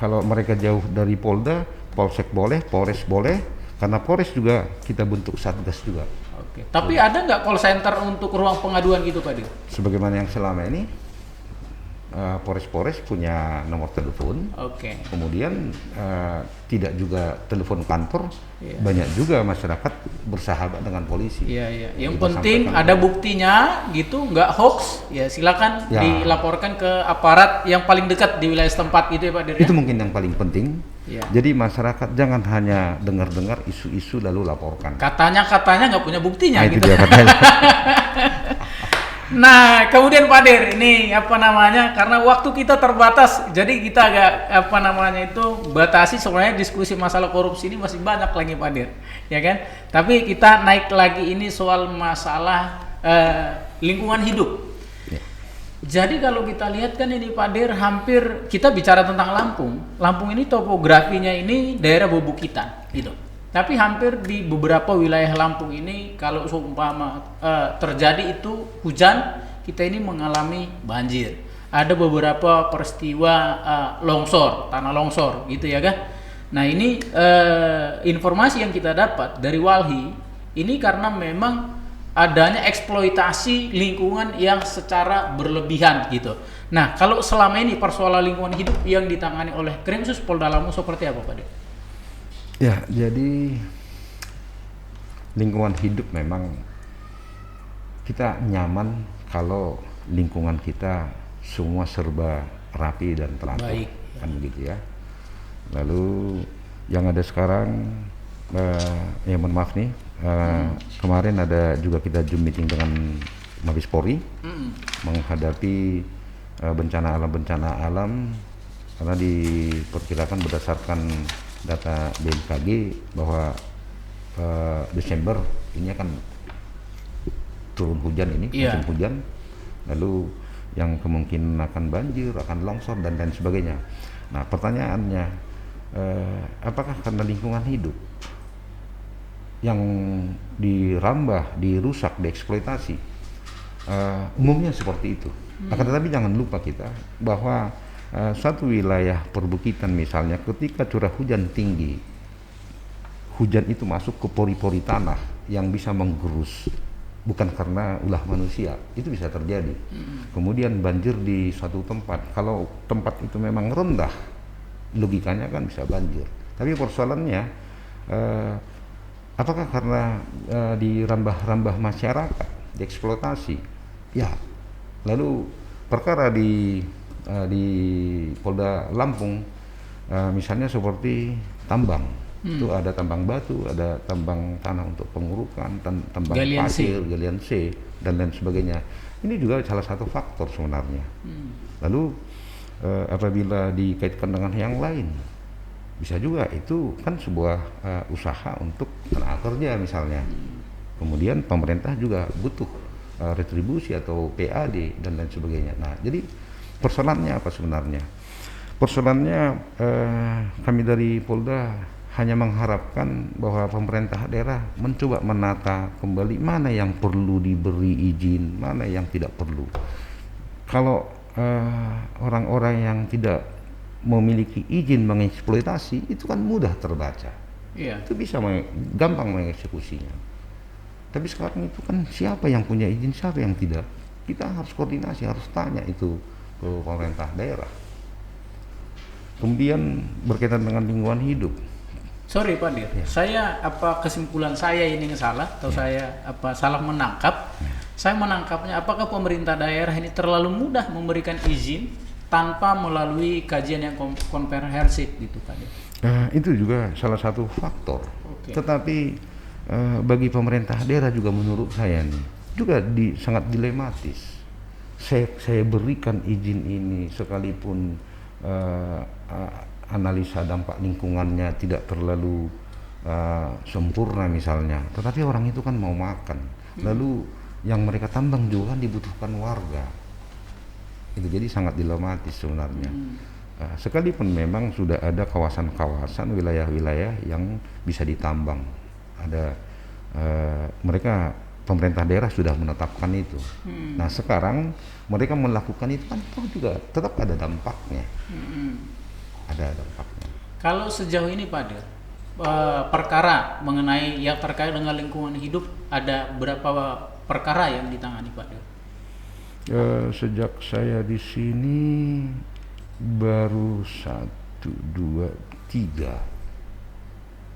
Kalau mereka jauh dari Polda, Polsek boleh, Polres boleh, karena Polres juga kita bentuk satgas juga. Oke. Tapi ada nggak call center untuk ruang pengaduan gitu Pak Dir? Sebagaimana yang selama ini Polres punya nomor telepon. Oke. Kemudian tidak juga telepon kantor. Banyak juga masyarakat bersahabat dengan polisi. Iya. Yang penting ada buktinya gitu, nggak hoax. Ya silakan dilaporkan ke aparat yang paling dekat di wilayah setempat gitu ya Pak Dir. Itu mungkin yang paling penting. Ya. Jadi masyarakat jangan hanya dengar-dengar isu-isu lalu laporkan. Katanya nggak punya buktinya Nah, gitu. itu dia katanya. Nah, kemudian Pak Dir, ini karena waktu kita terbatas, jadi kita agak batasi. Sebenarnya diskusi masalah korupsi ini masih banyak lagi Pak Dir, ya kan? Tapi kita naik lagi ini soal masalah lingkungan hidup. Jadi kalau kita lihat kan ini Pak Dir, hampir kita bicara tentang Lampung. Lampung ini topografinya ini daerah bebukitan, gitu. Tapi hampir di beberapa wilayah Lampung ini kalau seumpama terjadi itu hujan, kita ini mengalami banjir. Ada beberapa peristiwa longsor, tanah longsor gitu ya kan. Nah ini informasi yang kita dapat dari Walhi ini karena memang adanya eksploitasi lingkungan yang secara berlebihan gitu. Nah kalau selama ini persoalan lingkungan hidup yang ditangani oleh Krimsus Polda Lampung seperti apa Pak Dir? Ya, jadi lingkungan hidup memang kita nyaman kalau lingkungan kita semua serba rapi dan teratur. Baik. Kan begitu ya. Lalu yang ada sekarang, mohon maaf nih, kemarin ada juga kita Zoom meeting dengan Mabes Polri menghadapi bencana alam karena diperkirakan berdasarkan data BMKG bahwa Desember ini akan turun hujan ini, musim hujan, lalu yang kemungkinan akan banjir, akan longsor dan lain sebagainya. Nah pertanyaannya, apakah karena lingkungan hidup yang dirambah, dirusak, dieksploitasi? Umumnya seperti itu. Akan tetapi jangan lupa kita bahwa suatu wilayah perbukitan misalnya ketika curah hujan tinggi, hujan itu masuk ke pori-pori tanah yang bisa menggerus, bukan karena ulah manusia, itu bisa terjadi. Kemudian banjir di suatu tempat, kalau tempat itu memang rendah, logikanya kan bisa banjir. Tapi persoalannya, apakah karena dirambah-rambah masyarakat, dieksploitasi? Ya, lalu perkara di Polda Lampung, misalnya seperti tambang. Itu ada tambang batu, ada tambang tanah untuk pengurukan, tambang pasir, galian C, dan lain sebagainya. Ini juga salah satu faktor sebenarnya. Lalu apabila dikaitkan dengan yang lain, bisa juga itu kan sebuah usaha untuk tenaga kerja misalnya. Kemudian pemerintah juga butuh retribusi atau PAD dan lain sebagainya. Nah, jadi persoalannya apa sebenarnya? Persoalannya kami dari Polda hanya mengharapkan bahwa pemerintah daerah mencoba menata kembali mana yang perlu diberi izin, mana yang tidak perlu. Kalau orang-orang yang tidak memiliki izin mengeksploitasi itu kan mudah terbaca. Itu bisa gampang mengeksekusinya. Tapi sekarang itu kan siapa yang punya izin, siapa yang tidak. Kita harus koordinasi, harus tanya itu ke pemerintah daerah. Kemudian berkaitan dengan lingkungan hidup. Sorry Pak Dir, saya kesimpulan saya ini salah atau saya salah menangkap? Saya menangkapnya apakah pemerintah daerah ini terlalu mudah memberikan izin tanpa melalui kajian yang komprehensif gitu Pak Dir? Itu juga salah satu faktor. Tetapi bagi pemerintah daerah juga menurut saya nih juga sangat dilematis. Saya berikan izin ini sekalipun analisa dampak lingkungannya tidak terlalu sempurna misalnya, tetapi orang itu kan mau makan, lalu yang mereka tambang juga kan dibutuhkan warga, itu jadi sangat dilematis sebenarnya. Sekalipun memang sudah ada kawasan-kawasan, wilayah-wilayah yang bisa ditambang, ada mereka pemerintah daerah sudah menetapkan itu. Nah sekarang mereka melakukan itu kan juga tetap ada dampaknya. Ada dampaknya. Kalau sejauh ini Pak Dir, perkara mengenai yang terkait dengan lingkungan hidup ada berapa perkara yang ditangani Pak Dir? Sejak saya di sini baru 1, 2, 3.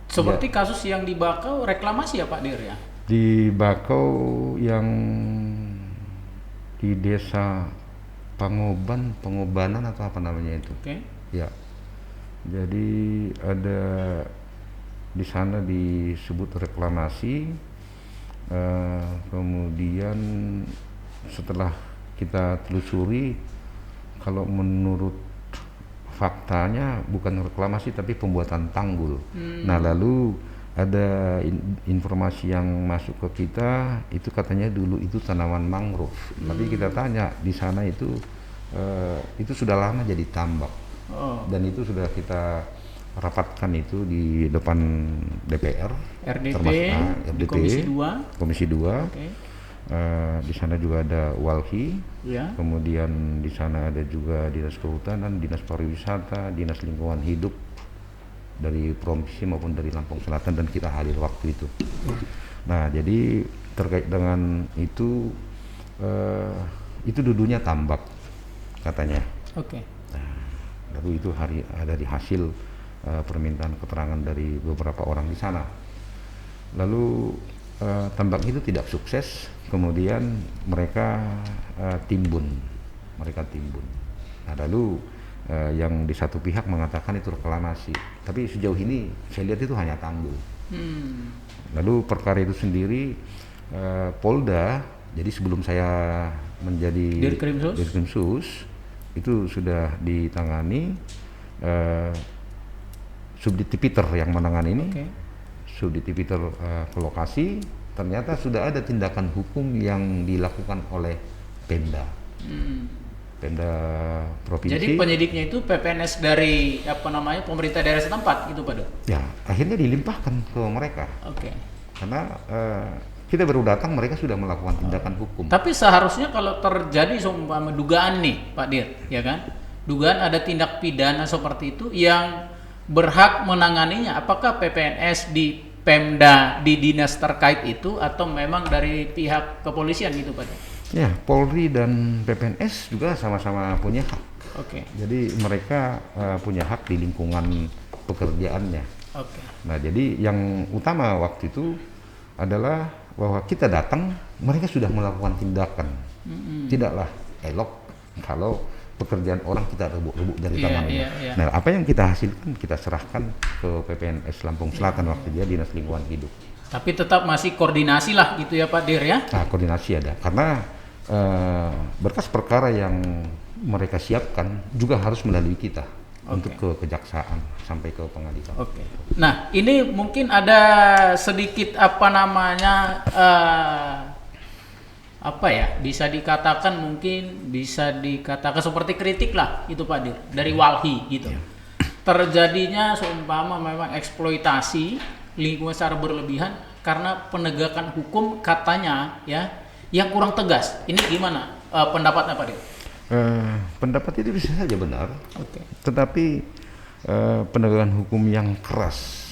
Seperti kasus yang di Bakau reklamasi ya Pak Dir ya? Di Bakau yang di desa Pengobanan atau apa namanya itu? Ya. Jadi ada di sana disebut reklamasi, kemudian setelah kita telusuri, kalau menurut faktanya bukan reklamasi tapi pembuatan tanggul. Nah lalu ada informasi yang masuk ke kita, itu katanya dulu itu tanaman mangrove. Tapi kita tanya di sana itu sudah lama jadi tambak. Dan itu sudah kita rapatkan itu di depan DPR, RDP, Komisi 2. Di sana juga ada Walhi, kemudian di sana ada juga Dinas Kehutanan, Dinas Pariwisata, Dinas Lingkungan Hidup dari provinsi maupun dari Lampung Selatan, dan kita hadir waktu itu. Nah jadi terkait dengan itu dulunya tambak katanya. Lalu itu ada di hasil permintaan keterangan dari beberapa orang di sana. Lalu tambak itu tidak sukses, kemudian mereka timbun. Nah lalu yang di satu pihak mengatakan itu reklamasi, tapi sejauh ini saya lihat itu hanya tanggul. Lalu perkara itu sendiri Polda, jadi sebelum saya menjadi Dirkrimsus, itu sudah ditangani, Subdit Tipiter yang menangani ini. Oke. Subdit Tipiter ke lokasi, ternyata sudah ada tindakan hukum yang dilakukan oleh Pemda. Pemda provinsi. Jadi penyidiknya itu PPNS dari pemerintah daerah setempat itu Pak Dur? Ya, akhirnya dilimpahkan ke mereka. Oke. Karena kita baru datang, mereka sudah melakukan tindakan hukum. Tapi seharusnya kalau terjadi seumpama dugaan nih Pak Dir, ya kan? Dugaan ada tindak pidana seperti itu yang berhak menanganinya, apakah PPNS di Pemda di dinas terkait itu atau memang dari pihak kepolisian gitu Pak Dir? Ya, Polri dan PPNS juga sama-sama punya hak. Oke. Jadi mereka punya hak di lingkungan pekerjaannya. Oke. Nah, jadi yang utama waktu itu adalah bahwa kita datang, mereka sudah melakukan tindakan. Tidaklah elok kalau pekerjaan orang kita rebut-rebut dari tangannya. Iya. Nah, apa yang kita hasilkan kita serahkan ke PPNS Lampung Selatan waktu dia Dinas Lingkungan Hidup. Tapi tetap masih koordinasi lah gitu ya Pak Dir ya? Nah, koordinasi ada karena berkas perkara yang mereka siapkan juga harus melalui kita untuk ke kejaksaan sampai ke pengadilan. Oke. Nah, ini mungkin ada sedikit bisa dikatakan seperti kritik lah itu Pak Dir dari Walhi gitu. Terjadinya seumpama memang eksploitasi lingkungan secara berlebihan karena penegakan hukum katanya ya yang kurang tegas. Ini gimana pendapatnya Pak Dir? Pendapat itu bisa saja benar. Oke. Tetapi penegakan hukum yang keras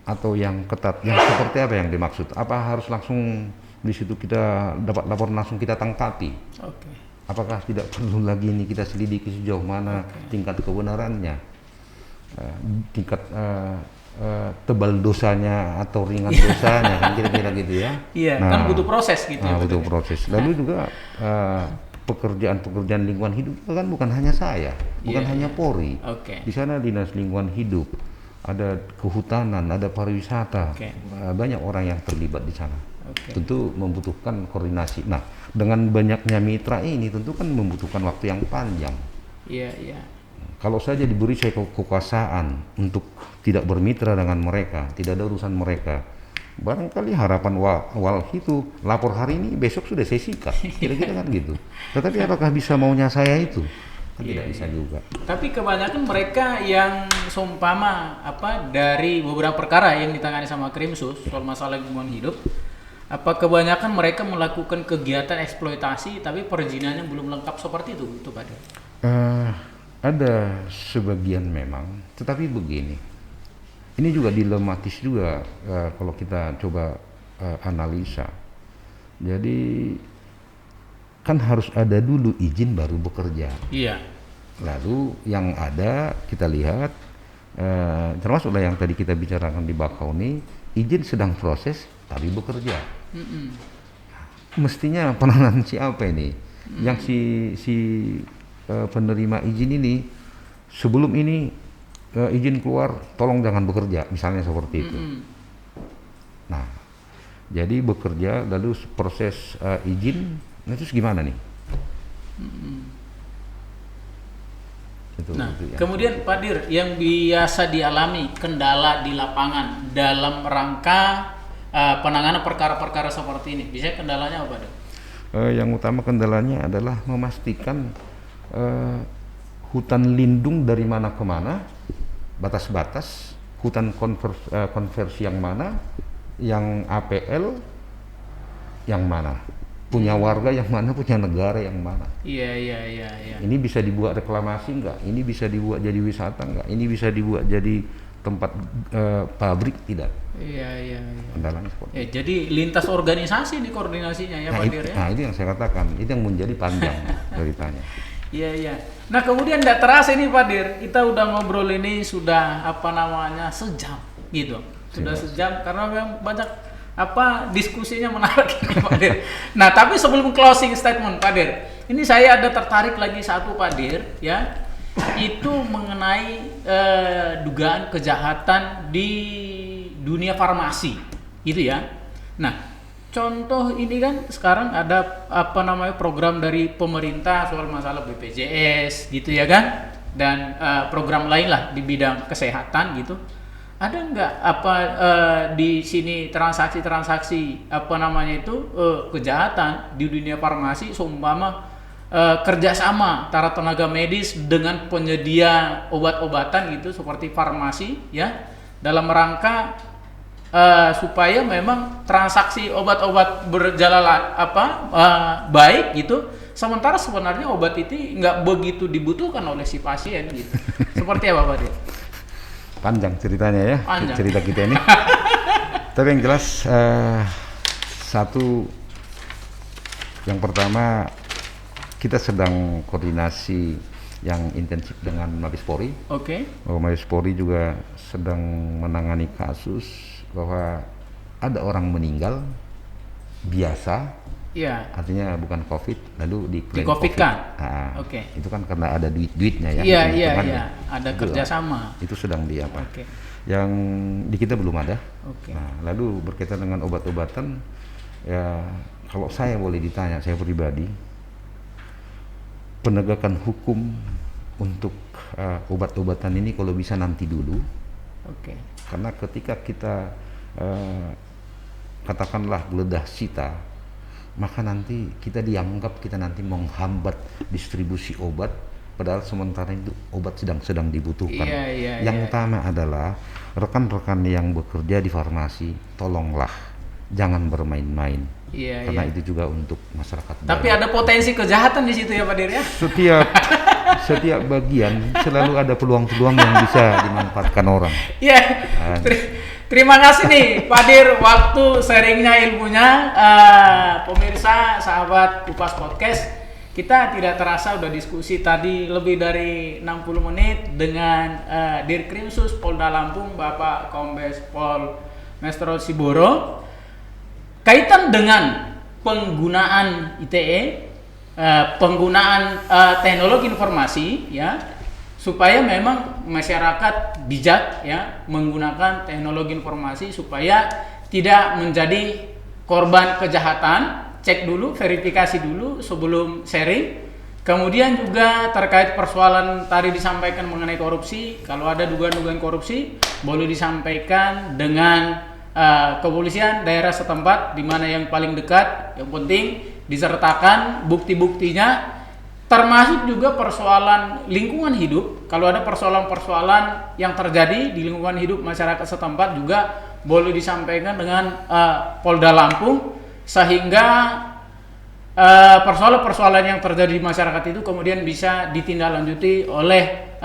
atau yang ketat, yang seperti apa yang dimaksud? Apa harus langsung di situ kita dapat laporan langsung kita tangkapi? Oke. Apakah tidak perlu lagi ini kita selidiki sejauh mana tingkat kebenarannya, tingkat tebal dosanya atau ringan dosanya, kan kira-kira gitu ya? Iya, kan butuh proses gitu. Butuh proses. Lalu juga pekerjaan lingkungan hidup kan bukan hanya saya, bukan hanya Polri. Di sana Dinas Lingkungan Hidup, ada kehutanan, ada pariwisata, banyak orang yang terlibat di sana. Tentu membutuhkan koordinasi. Nah, dengan banyaknya mitra ini tentu kan membutuhkan waktu yang panjang. Iya. Kalau saja diberi saya kekuasaan untuk tidak bermitra dengan mereka, tidak ada urusan mereka, barangkali harapan Walhi itu lapor hari ini, besok sudah saya sikat, kira-kira kan gitu. Tetapi apakah bisa maunya saya itu? Kan tidak bisa juga. Tapi kebanyakan mereka yang seumpama dari beberapa perkara yang ditangani sama Krimsus soal masalah lingkungan hidup, kebanyakan mereka melakukan kegiatan eksploitasi tapi perizinannya belum lengkap seperti itu Pak Dir? Ada sebagian memang, tetapi begini, ini juga dilematis juga kalau kita coba analisa. Jadi kan harus ada dulu izin baru bekerja. Iya. Lalu yang ada kita lihat, termasuklah yang tadi kita bicarakan di Bakauni, izin sedang proses tapi bekerja. Mestinya peranan siapa ini? Yang si penerima izin ini sebelum ini izin keluar tolong jangan bekerja, misalnya seperti itu. Nah, jadi bekerja lalu proses izin, nah terus gimana nih? Itu kemudian Pak Dir, yang biasa dialami kendala di lapangan dalam rangka penanganan perkara-perkara seperti ini, biasanya kendalanya apa Pak Dir? Yang utama kendalanya adalah memastikan hutan lindung dari mana ke mana, batas-batas, hutan konversi yang mana, yang APL yang mana, punya warga yang mana, punya negara yang mana. Iya. Ini bisa dibuat reklamasi enggak? Ini bisa dibuat jadi wisata enggak? Ini bisa dibuat jadi tempat pabrik tidak? Iya. Kendalanya seperti itu. Jadi lintas organisasi di koordinasinya ya Pak Dir ya? Nah itu yang saya katakan, itu yang menjadi panjang ceritanya. Iya. Nah kemudian tidak terasa ini Pak Dir, kita udah ngobrol ini sudah sejam gitu, sudah sejam karena memang banyak diskusinya menarik ini Pak Dir. Nah tapi sebelum closing statement Pak Dir, ini saya ada tertarik lagi satu Pak Dir ya, itu mengenai dugaan kejahatan di dunia farmasi gitu ya. Nah Contoh ini kan sekarang ada apa namanya program dari pemerintah soal masalah BPJS gitu ya kan, dan program lain lah di bidang kesehatan gitu. Ada nggak apa di sini transaksi-transaksi apa namanya itu kejahatan di dunia farmasi, seumpama kerjasama antara tenaga medis dengan penyedia obat-obatan gitu seperti farmasi ya, dalam rangka supaya memang transaksi obat-obat berjalan baik gitu, sementara sebenarnya obat itu nggak begitu dibutuhkan oleh si pasien gitu. Seperti apa Pak Dir? Panjang ceritanya ya, Panjang. cerita kita ini. Tapi yang jelas satu, yang pertama kita sedang koordinasi yang intensif dengan Mabes Polri. Oke. Mabes Polri juga sedang menangani kasus bahwa ada orang meninggal biasa, Iya. artinya bukan COVID, lalu diklaim Di-COVID-kan? Nah, Oke. itu kan karena ada duitnya ya. Iya, hitung-hitungannya. ada Itu kerjasama. Itu sedang di apa? Oke. Yang di kita belum ada. Oke. Nah, lalu berkaitan dengan obat-obatan, ya kalau saya boleh ditanya, saya pribadi, penegakan hukum untuk obat-obatan ini kalau bisa nanti dulu. Oke. Karena ketika kita katakanlah geledah sita, maka nanti kita dianggap kita nanti menghambat distribusi obat, padahal sementara itu obat sedang dibutuhkan. Yang utama adalah rekan-rekan yang bekerja di farmasi, tolonglah jangan bermain-main. Karena itu juga untuk masyarakat. Tapi ada potensi kejahatan di situ ya Pak Dir ya. Setiap bagian selalu ada peluang-peluang yang bisa dimanfaatkan orang. Iya. Terima kasih nih Pak Dir, waktu sharingnya ilmunya. Pemirsa sahabat Kupas Podcast, kita tidak terasa udah diskusi tadi lebih dari 60 menit dengan Dirkrimsus Polda Lampung, Bapak Kombes Pol Mestro Siboro, kaitan dengan penggunaan ITE, penggunaan teknologi informasi ya, supaya memang masyarakat bijak ya menggunakan teknologi informasi supaya tidak menjadi korban kejahatan. Cek dulu, verifikasi dulu sebelum sharing. Kemudian juga terkait persoalan tadi disampaikan mengenai korupsi, kalau ada dugaan-dugaan korupsi boleh disampaikan dengan kepolisian daerah setempat di mana yang paling dekat. Yang penting disertakan bukti-buktinya, termasuk juga persoalan lingkungan hidup. Kalau ada persoalan-persoalan yang terjadi di lingkungan hidup masyarakat setempat juga boleh disampaikan dengan Polda Lampung, sehingga persoalan-persoalan yang terjadi di masyarakat itu kemudian bisa ditindaklanjuti oleh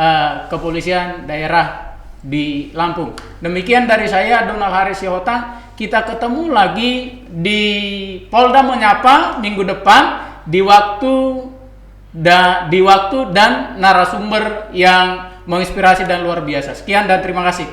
kepolisian daerah di Lampung. Demikian dari saya, Donald Haris Sihotang. Kita ketemu lagi di Polda Menyapa minggu depan di waktu dan narasumber yang menginspirasi dan luar biasa. Sekian dan terima kasih.